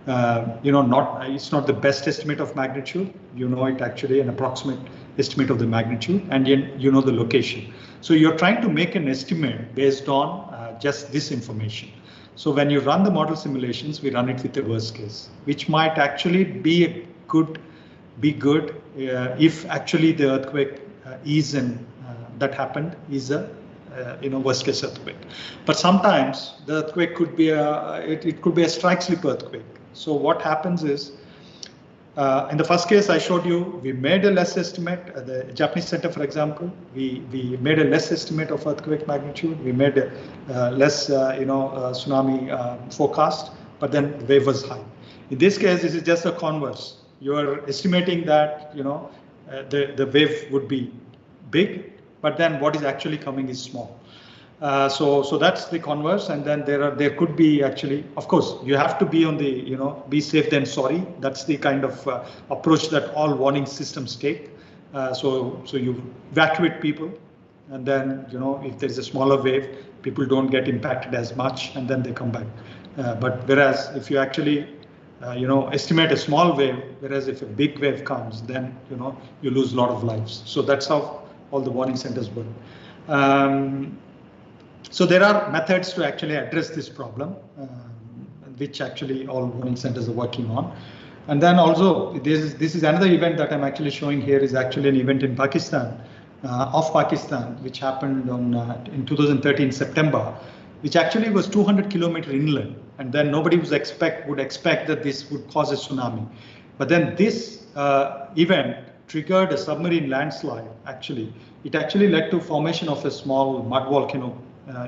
It's not the best estimate of magnitude. You know it actually an approximate estimate of the magnitude, and you know the location. So you're trying to make an estimate based on just this information. So when you run the model simulations, we run it with the worst case, which might actually be good if actually the earthquake that happened is a worst case earthquake. But sometimes the earthquake could be it could be a strike slip earthquake. So what happens is, in the first case I showed you, we made a less estimate. The Japanese center, for example, we made a less estimate of earthquake magnitude. We made a less tsunami forecast, but then the wave was high. In this case, this is just the converse. You are estimating that the wave would be big, but then what is actually coming is small. So that's the converse, and then there could be actually, of course, you have to be on the be safe than sorry. That's the kind of approach that all warning systems take. So you evacuate people, and then if there is a smaller wave, people don't get impacted as much, and then they come back. But whereas if you actually estimate a small wave, whereas if a big wave comes, then you lose a lot of lives. So that's how all the warning centers work. So there are methods to actually address this problem, which actually all warning centers are working on. And then also this is another event that I'm actually showing here, is actually an event in Pakistan, which happened in 2013 September, which actually was 200 kilometers inland. And then nobody would expect that this would cause a tsunami. But then this event triggered a submarine landslide. It actually led to formation of a small mud volcano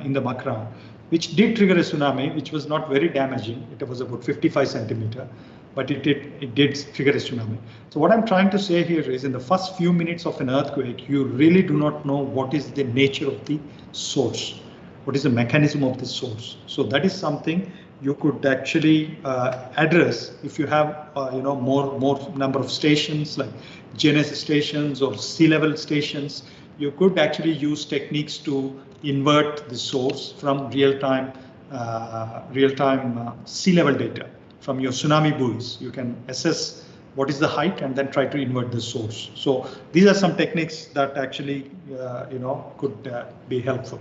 in the background, which did trigger a tsunami, which was not very damaging. It was about 55 centimeter, but it did trigger a tsunami. So what I'm trying to say here is, in the first few minutes of an earthquake, you really do not know what is the nature of the source, what is the mechanism of the source. So that is something you could actually address if you have more number of stations, like GNSS stations or sea level stations. You could actually use techniques to invert the source from real-time sea level data from your tsunami buoys. You can assess what is the height and then try to invert the source. So these are some techniques that actually could be helpful.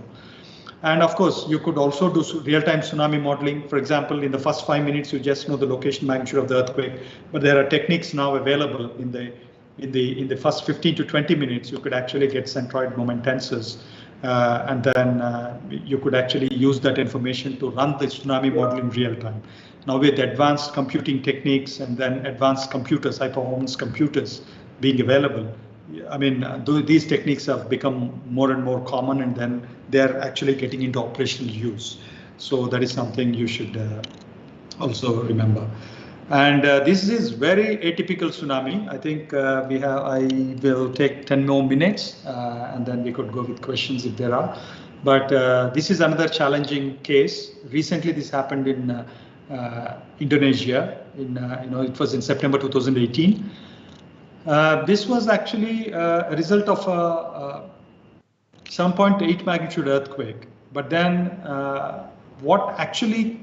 And of course, you could also do real-time tsunami modeling. For example, in the first 5 minutes, you just know the location magnitude of the earthquake, but there are techniques now available in the first 15 to 20 minutes. You could actually get centroid moment tensors, and then you could actually use that information to run the tsunami model in real time. Now with advanced computing techniques and then advanced computers, high performance computers being available, I mean, these techniques have become more and more common, and then they're actually getting into operational use. So that is something you should also remember. And this is very atypical tsunami. I think I will take 10 more minutes, and then we could go with questions if there are. But this is another challenging case. Recently, this happened in Indonesia. It was in September 2018. This was actually a result of a 7.8 magnitude earthquake. But then what actually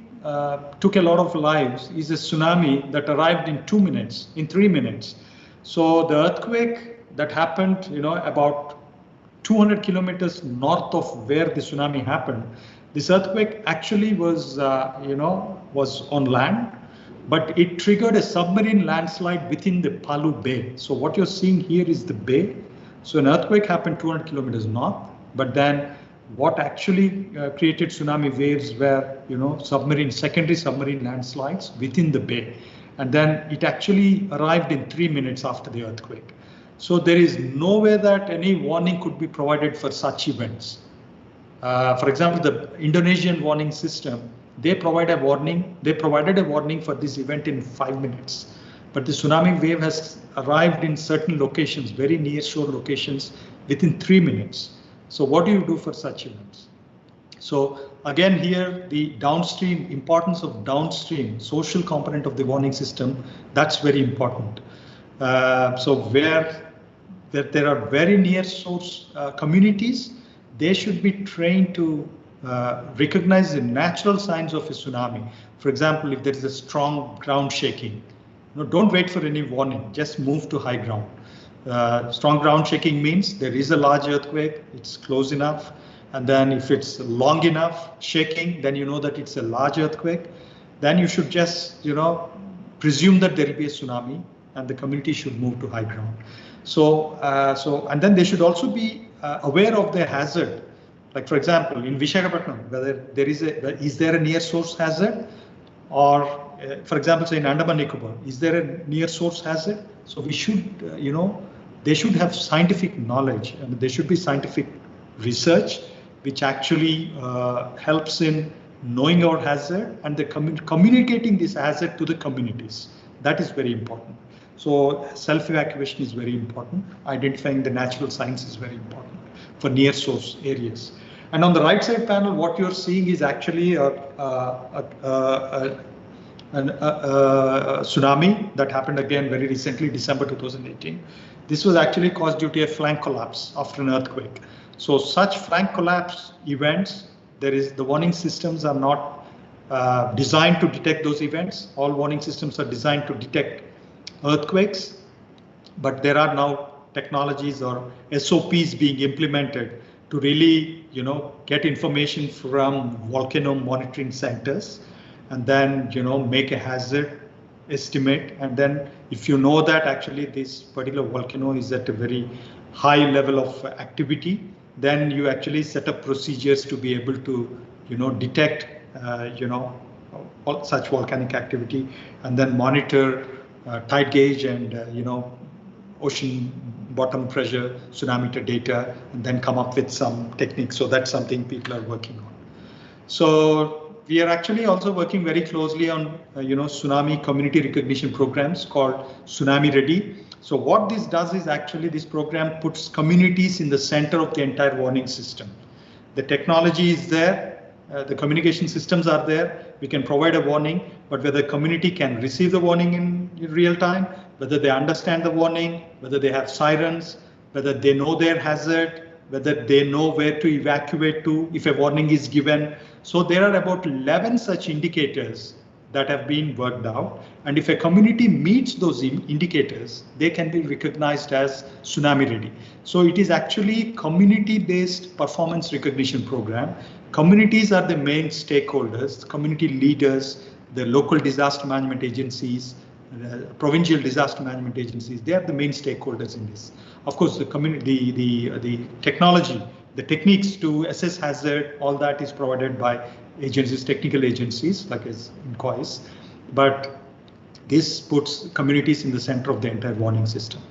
took a lot of lives is a tsunami that arrived in 3 minutes. So the earthquake that happened, about 200 kilometers north of where the tsunami happened, this earthquake actually was, was on land, but it triggered a submarine landslide within the Palu Bay. So what you're seeing here is the bay. So an earthquake happened 200 kilometers north, but then what actually created tsunami waves were, secondary submarine landslides within the bay. And then it actually arrived in 3 minutes after the earthquake. So there is no way that any warning could be provided for such events. For example, the Indonesian warning system, they provided a warning for this event in 5 minutes. But the tsunami wave has arrived in certain locations, very near shore locations, within 3 minutes. So what do you do for such events? So again, here the importance of downstream social component of the warning system, that's very important. So where that there are very near source communities, they should be trained to recognize the natural signs of a tsunami. For example, if there is a strong ground shaking, don't wait for any warning, just move to high ground. Strong ground shaking means there is a large earthquake, it's close enough, and then if it's long enough shaking, then you know that it's a large earthquake. Then you should just, presume that there will be a tsunami, and the community should move to high ground. So, and then they should also be aware of the hazard. Like for example, in Visakhapatnam, whether there is there a near source hazard, or for example, say in Andaman Nicobar, is there a near source hazard? So we should, they should have scientific knowledge, and there should be scientific research which actually helps in knowing our hazard and the communicating this hazard to the communities. That is very important. So self-evacuation is very important. Identifying the natural signs is very important for near source areas. And on the right side panel, what you're seeing is actually a tsunami that happened again very recently, December 2018. This was actually caused due to a flank collapse after an earthquake. So such flank collapse events, the warning systems are not designed to detect those events. All warning systems are designed to detect earthquakes, but there are now technologies or SOPs being implemented to really, get information from volcano monitoring centers, and then, make a hazard estimate. And then if you know that actually this particular volcano is at a very high level of activity, then you actually set up procedures to be able to, detect, such volcanic activity, and then monitor tide gauge and, ocean bottom pressure, tsunami data, and then come up with some techniques. So that's something people are working on. So we are actually also working very closely on, tsunami community recognition programs called Tsunami Ready. So what this does is actually this program puts communities in the center of the entire warning system. The technology is there, the communication systems are there, we can provide a warning, but whether the community can receive the warning in real time, whether they understand the warning, whether they have sirens, whether they know their hazard, whether they know where to evacuate to if a warning is given. So there are about 11 such indicators that have been worked out. And if a community meets those indicators, they can be recognized as Tsunami Ready. So it is actually community-based performance recognition program. Communities are the main stakeholders, community leaders, the local disaster management agencies, provincial disaster management agencies. They are the main stakeholders in this. Of course, the community, the technology, the techniques to assess hazard, all that is provided by agencies, technical agencies like as INCOIS, but this puts communities in the center of the entire warning system.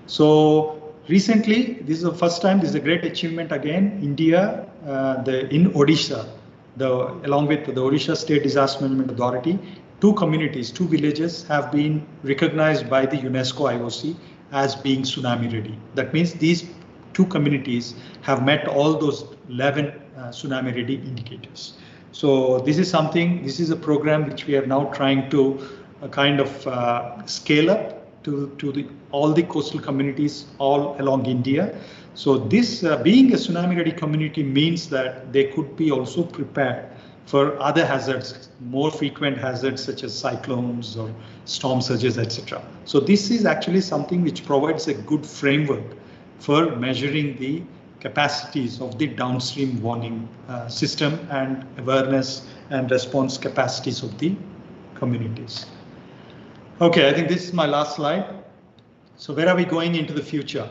So recently, this is the first time, this is a great achievement again, India, in Odisha, along with the Odisha State Disaster Management Authority, 2 communities, 2 villages have been recognized by the UNESCO IOC as being tsunami ready. That means these 2 communities have met all those 11 tsunami ready indicators. So this is something, this is a program which we are now trying to kind of scale up to all the coastal communities all along India. So this being a tsunami ready community means that they could be also prepared for other hazards, more frequent hazards such as cyclones or storm surges, etc. So this is actually something which provides a good framework for measuring the capacities of the downstream warning system and awareness and response capacities of the communities. Okay, I think this is my last slide. So where are we going into the future?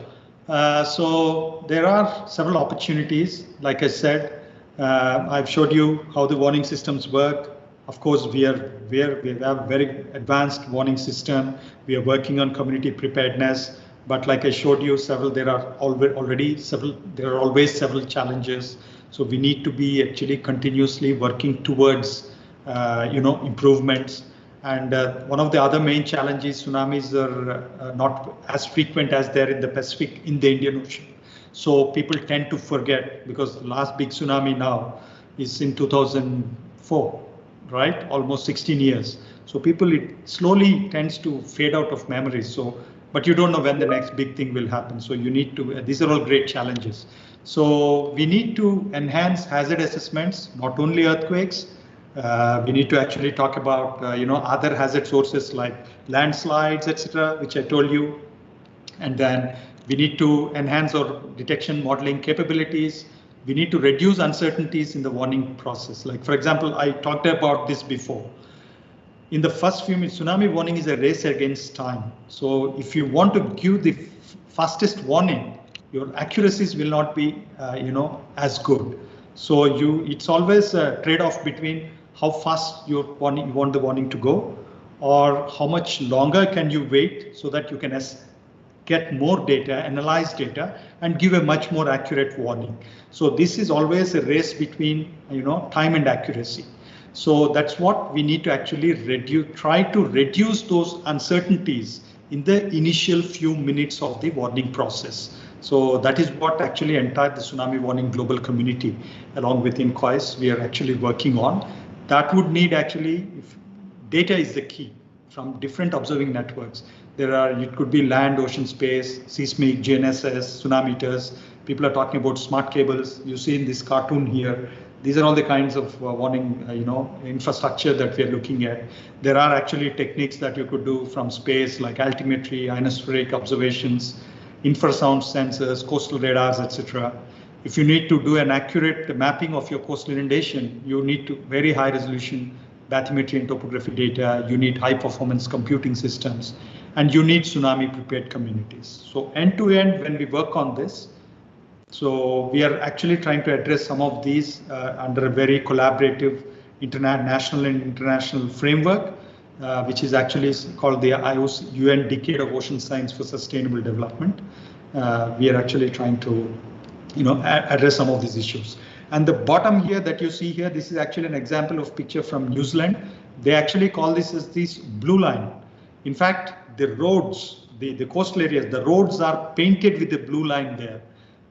So there are several opportunities. Like I said, I've showed you how the warning systems work. Of course, we have very advanced warning system. We are working on community preparedness. But like I showed you, there are always several challenges. So we need to be actually continuously working towards, improvements. And one of the other main challenges, tsunamis are not as frequent as they're in the Pacific, in the Indian Ocean. So people tend to forget, because the last big tsunami now is in 2004, right? Almost 16 years. So it slowly tends to fade out of memory. So but you don't know when the next big thing will happen. So you need to, these are all great challenges. So we need to enhance hazard assessments, not only earthquakes. We need to actually talk about, other hazard sources like landslides, etc., which I told you. And then we need to enhance our detection modeling capabilities. We need to reduce uncertainties in the warning process. Like, for example, I talked about this before. In the first few minutes, tsunami warning is a race against time. So if you want to give the fastest warning, your accuracies will not be, as good. So it's always a trade-off between how fast you want the warning to go, or how much longer can you wait so that you can get more data, analyze data, and give a much more accurate warning. So this is always a race between, time and accuracy. So that's what we need to actually try to reduce those uncertainties in the initial few minutes of the warning process. So that is what actually entire the tsunami warning global community, along with INCOIS, we are actually working on. That would need actually, if data is the key from different observing networks. It could be land, ocean, space, seismic, GNSS, tsunameters. People are talking about smart cables. You see in this cartoon here, these are all the kinds of warning, infrastructure that we are looking at. There are actually techniques that you could do from space, like altimetry, ionospheric observations, infrasound sensors, coastal radars, etc. If you need to do an accurate mapping of your coastal inundation, you need to very high resolution bathymetry and topography data. You need high performance computing systems, and you need tsunami prepared communities. So end to end, when we work on this, so we are actually trying to address some of these under a very collaborative national and international framework, which is actually called the UN Decade of Ocean Science for Sustainable Development. We are actually trying to, address some of these issues. And the bottom here that you see here, this is actually an example of picture from New Zealand. They actually call this as this blue line. In fact, the roads, the coastal areas, the roads are painted with the blue line there,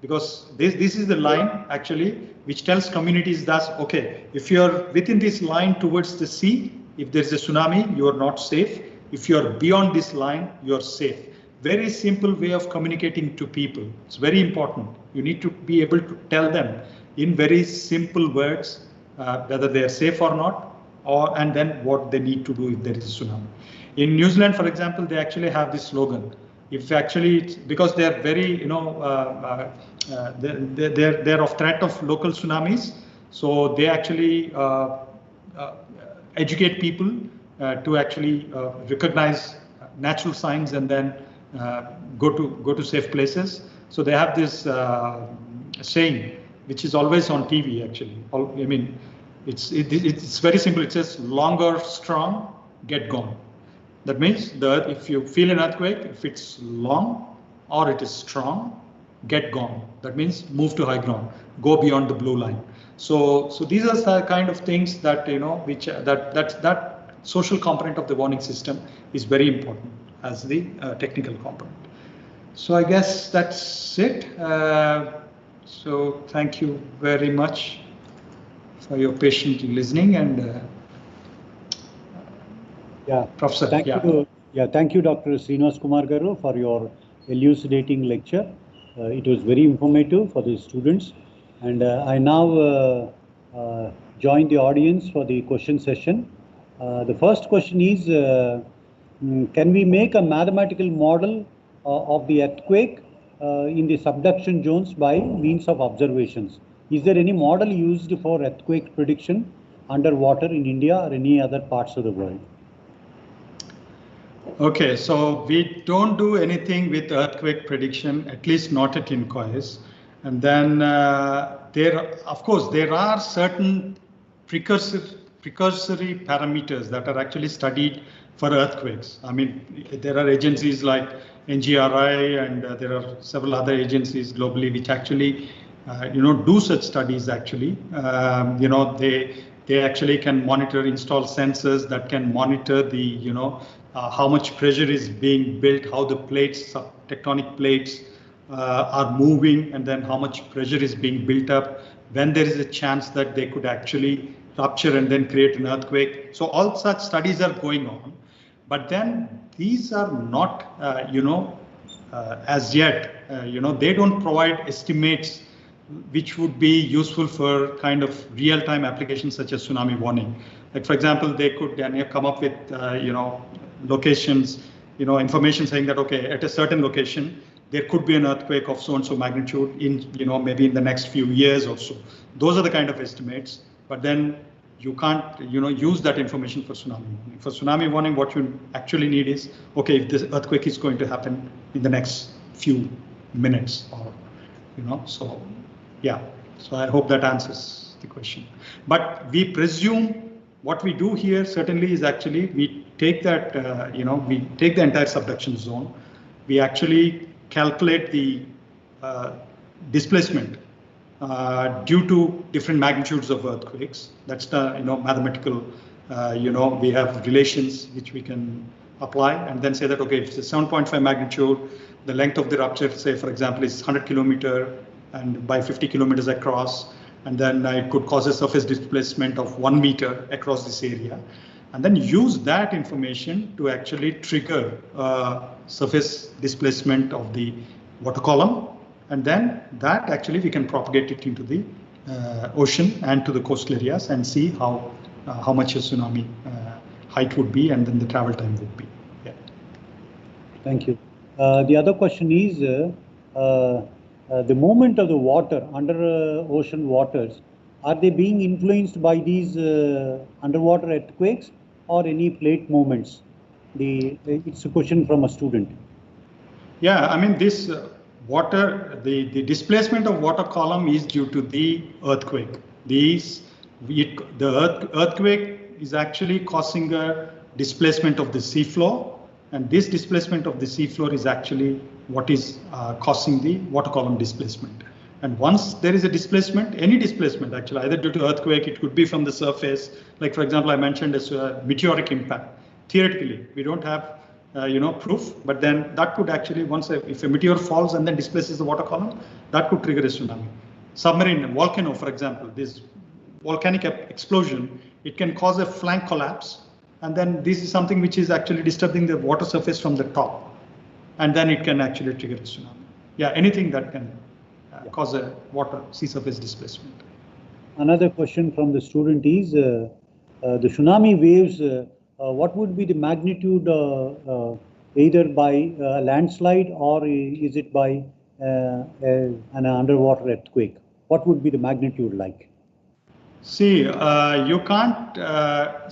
because this is the line actually which tells communities that, okay, if you're within this line towards the sea, if there's a tsunami, you are not safe. If you're beyond this line, you're safe. Very simple way of communicating to people. It's very important. You need to be able to tell them in very simple words whether they are safe or not, and then what they need to do if there is a tsunami. In New Zealand, for example, they actually have this slogan. If actually, it's because they are very, they're of threat of local tsunamis, so they actually educate people to actually recognize natural signs and then go to safe places. So they have this saying, which is always on TV. Actually, I mean, it's very simple. It says, "Longer strong, get gone." That means that if you feel an earthquake, if it's long or it is strong, get gone. That means move to high ground, go beyond the blue line. So these are the kind of things that, which that social component of the warning system is very important as the technical component. So I guess that's it. So thank you very much for your patient listening, and Professor. Thank you, Dr. Srinivas Kumar Garu, for your elucidating lecture. It was very informative for the students, and I now join the audience for the question session. The first question is, can we make a mathematical model of the earthquake in the subduction zones by means of observations? Is there any model used for earthquake prediction underwater in India or any other parts of the world? Okay, so we don't do anything with earthquake prediction, at least not at INCOIS. And then of course, there are certain precursory parameters that are actually studied for earthquakes. I mean, there are agencies like NGRI, and there are several other agencies globally which actually, do such studies. Actually, they actually can monitor, install sensors that can monitor the, how much pressure is being built, how the plates, tectonic plates are moving, and then how much pressure is being built up, when there is a chance that they could actually rupture and then create an earthquake. So all such studies are going on. But then these are not, as yet, they don't provide estimates which would be useful for kind of real-time applications such as tsunami warning. Like, for example, they could come up with, locations, information saying that, okay, at a certain location, there could be an earthquake of so-and-so magnitude in, maybe in the next few years or so. Those are the kind of estimates, but then you can't, use that information for tsunami warning. For tsunami warning, what you actually need is, okay, if this earthquake is going to happen in the next few minutes, or, so, yeah. So I hope that answers the question. But we presume what we do here certainly is actually we take that, we take the entire subduction zone. We actually calculate the displacement due to different magnitudes of earthquakes. That's the mathematical. We have relations which we can apply and then say that, okay, if it's a 7.5 magnitude, the length of the rupture, say for example, is 100 kilometer and by 50 kilometers across, and then it could cause a surface displacement of 1 meter across this area, and then use that information to actually trigger surface displacement of the water column, and then that actually we can propagate it into the ocean and to the coastal areas and see how much a tsunami height would be and then the travel time would be. Yeah. Thank you. The other question is the movement of the water under ocean waters, are they being influenced by these underwater earthquakes or any plate movements? It's a question from a student. Yeah, I mean, this water, the displacement of water column is due to the earthquake. The earthquake is actually causing a displacement of the seafloor, and this displacement of the seafloor is actually what is causing the water column displacement. And once there is a displacement, any displacement actually, either due to earthquake, it could be from the surface, like for example, I mentioned as a meteoric impact. Theoretically, we don't have proof, but then that could actually, if a meteor falls and then displaces the water column, that could trigger a tsunami. Submarine volcano, for example, this volcanic explosion, it can cause a flank collapse, and then this is something which is actually disturbing the water surface from the top, and then it can actually trigger a tsunami. Yeah, anything that can cause a sea surface displacement. Another question from the student is the tsunami waves. What would be the magnitude either by a landslide or is it by an underwater earthquake? What would be the magnitude like? See, you can't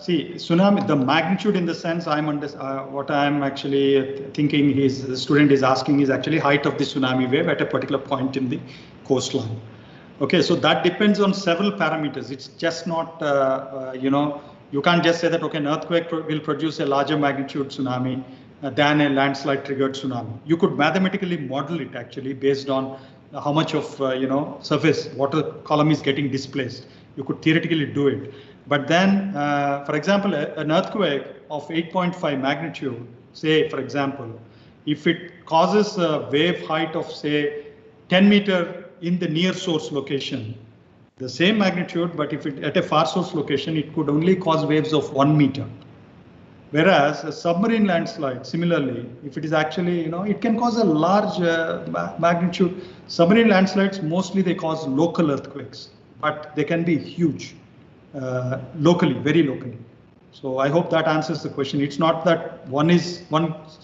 see tsunami. The magnitude, in the sense, what I'm actually thinking the student is asking is actually height of the tsunami wave at a particular point in the coastline. Okay, so that depends on several parameters. It's just not you can't just say that, okay, an earthquake will produce a larger magnitude tsunami than a landslide triggered tsunami. You could mathematically model it actually based on how much of surface water column is getting displaced. You could theoretically do it. But then, for example, an earthquake of 8.5 magnitude, say, for example, if it causes a wave height of, say, 10 meter in the near source location, the same magnitude, but if it at a far source location, it could only cause waves of 1 meter. Whereas a submarine landslide, similarly, if it is actually, it can cause a large magnitude. Submarine landslides, mostly they cause local earthquakes, but they can be huge, locally, very locally. So I hope that answers the question. It's not that one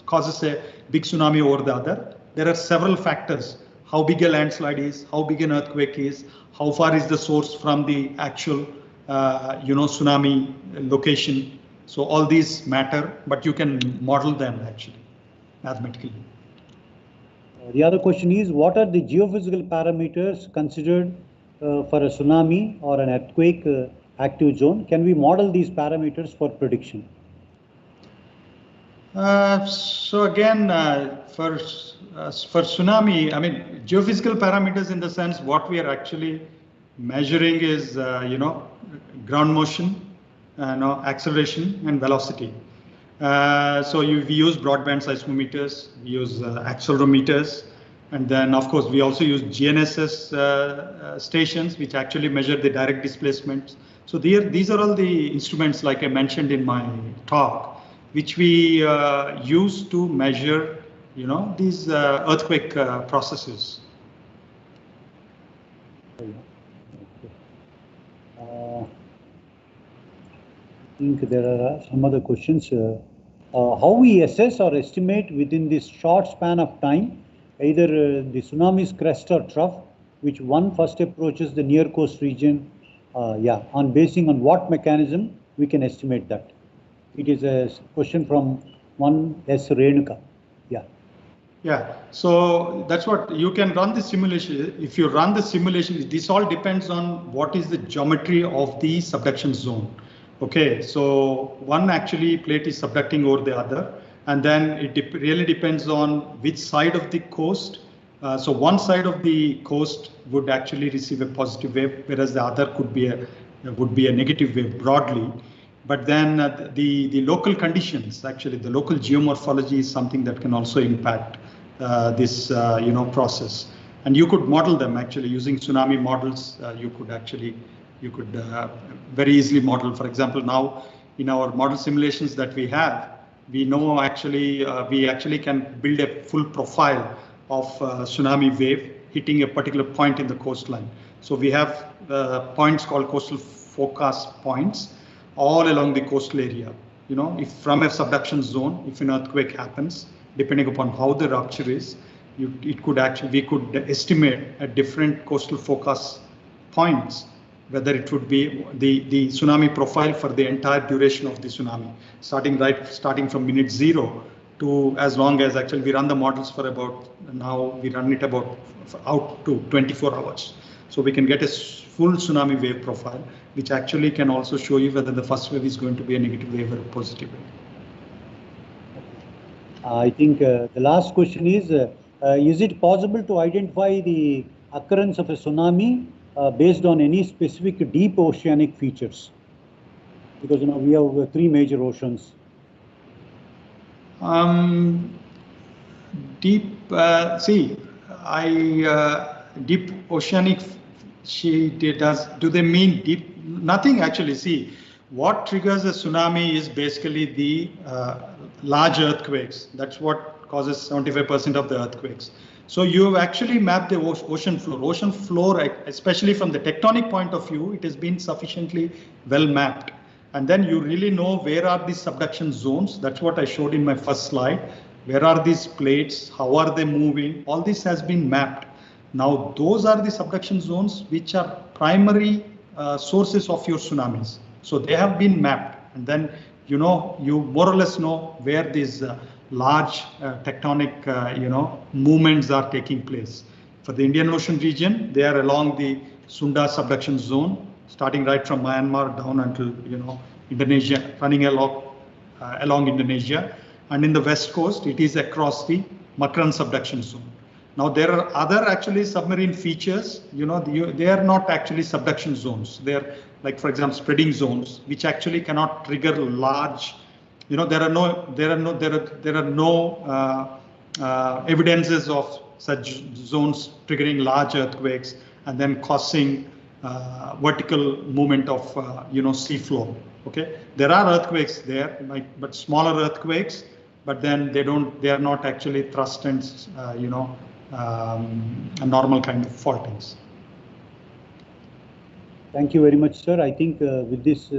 causes a big tsunami over the other. There are several factors. How big a landslide is, how big an earthquake is, how far is the source from the actual, tsunami location. So all these matter, but you can model them actually mathematically. The other question is, what are the geophysical parameters considered for a tsunami or an earthquake active zone? Can we model these parameters for prediction? So again, for tsunami, I mean, geophysical parameters in the sense what we are actually measuring is, ground motion, acceleration and velocity. So we use broadband seismometers, we use accelerometers, and then of course we also use GNSS stations which actually measure the direct displacements. So these are all the instruments like I mentioned in my talk. which we use to measure, these earthquake processes. I think there are some other questions. How we assess or estimate within this short span of time, either the tsunami's crest or trough, which one first approaches the near coast region, basing on what mechanism we can estimate that? It is a question from one S. Renuka. Yeah, so that's what you can run the simulation. If you run the simulation, this all depends on what is the geometry of the subduction zone. Okay, so one actually plate is subducting over the other, and then it really depends on which side of the coast. So one side of the coast would actually receive a positive wave, whereas the other would be a negative wave broadly. But then the local conditions, actually the local geomorphology is something that can also impact this process. And you could model them actually using tsunami models. You could very easily model. For example, now in our model simulations that we have, we know actually we actually can build a full profile of tsunami wave hitting a particular point in the coastline. So we have points called coastal forecast points all along the coastal area. If from a subduction zone, if an earthquake happens, depending upon how the rupture is, we could estimate at different coastal forecast points whether it would be the tsunami profile for the entire duration of the tsunami, starting from minute 0 to as long as actually we run the models for about, now we run it about out to 24 hours. So we can get a full tsunami wave profile, which actually can also show you whether the first wave is going to be a negative wave or a positive wave. I think the last question is it possible to identify the occurrence of a tsunami based on any specific deep oceanic features? Because we have 3 major oceans. Deep oceanic, do they mean deep? Nothing actually. See, what triggers a tsunami is basically the large earthquakes. That's what causes 75% of the earthquakes. So you've actually mapped the ocean floor. Ocean floor, especially from the tectonic point of view, it has been sufficiently well mapped. And then you really know where are these subduction zones. That's what I showed in my first slide. Where are these plates? How are they moving? All this has been mapped. Now, those are the subduction zones which are primary sources of your tsunamis. So they have been mapped. And then, you more or less know where these large tectonic, movements are taking place. For the Indian Ocean region, they are along the Sunda subduction zone, starting right from Myanmar down until, Indonesia, running along Indonesia. And in the west coast, it is across the Makran subduction zone. Now, there are other actually submarine features, they are not actually subduction zones. They are like, for example, spreading zones, which actually cannot trigger large, there are no evidences of such zones triggering large earthquakes and then causing vertical movement of, sea floor. Okay, there are earthquakes there, but smaller earthquakes, but then they are not actually thrust and, a normal kind of faultings. Thank you very much, sir. I think with this,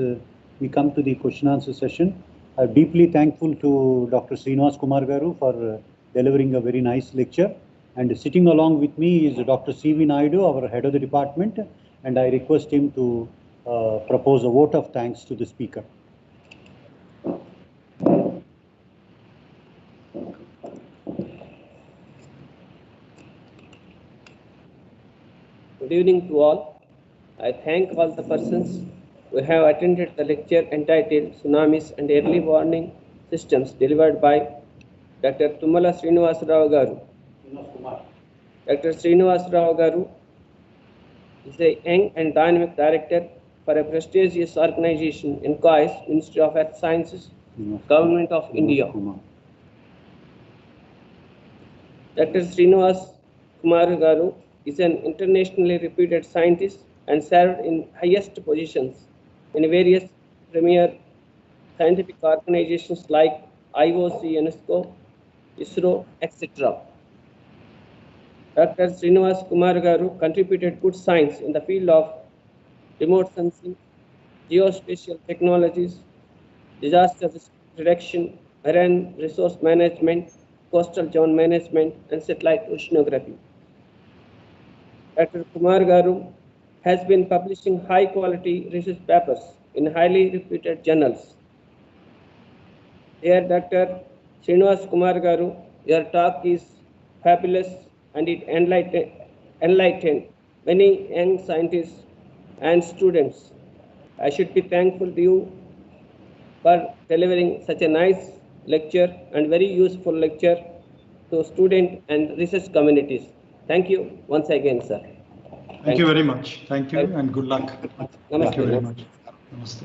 we come to the question answer session. I'm deeply thankful to Dr. Srinivas Kumar Garu for delivering a very nice lecture. And sitting along with me is Dr. C.V. Naidu, our head of the department, and I request him to propose a vote of thanks to the speaker. Good evening to all. I thank all the persons who have attended the lecture entitled Tsunamis and Early Warning Systems, delivered by Dr. Tummala Srinivas Rao Garu. Dr. Srinivas Rao Garu is a young and dynamic director for a prestigious organization, INCOIS, Ministry of Earth Sciences, Government of India. Dr. Srinivas Kumar Garu is an internationally reputed scientist and served in highest positions in various premier scientific organizations like IOC, UNESCO, ISRO, etc. Dr. Srinivas Kumar Garu contributed good science in the field of remote sensing, geospatial technologies, disaster risk reduction, marine resource management, coastal zone management, and satellite oceanography. Dr. Kumar Garu has been publishing high-quality research papers in highly reputed journals. Dear Dr. Srinivas Kumar Garu, your talk is fabulous and it enlightened many young scientists and students. I should be thankful to you for delivering such a nice lecture and very useful lecture to student and research communities. Thank you once again, sir. Thank you very much. Thank you and good luck. Namaste. Thank you very much. Namaste.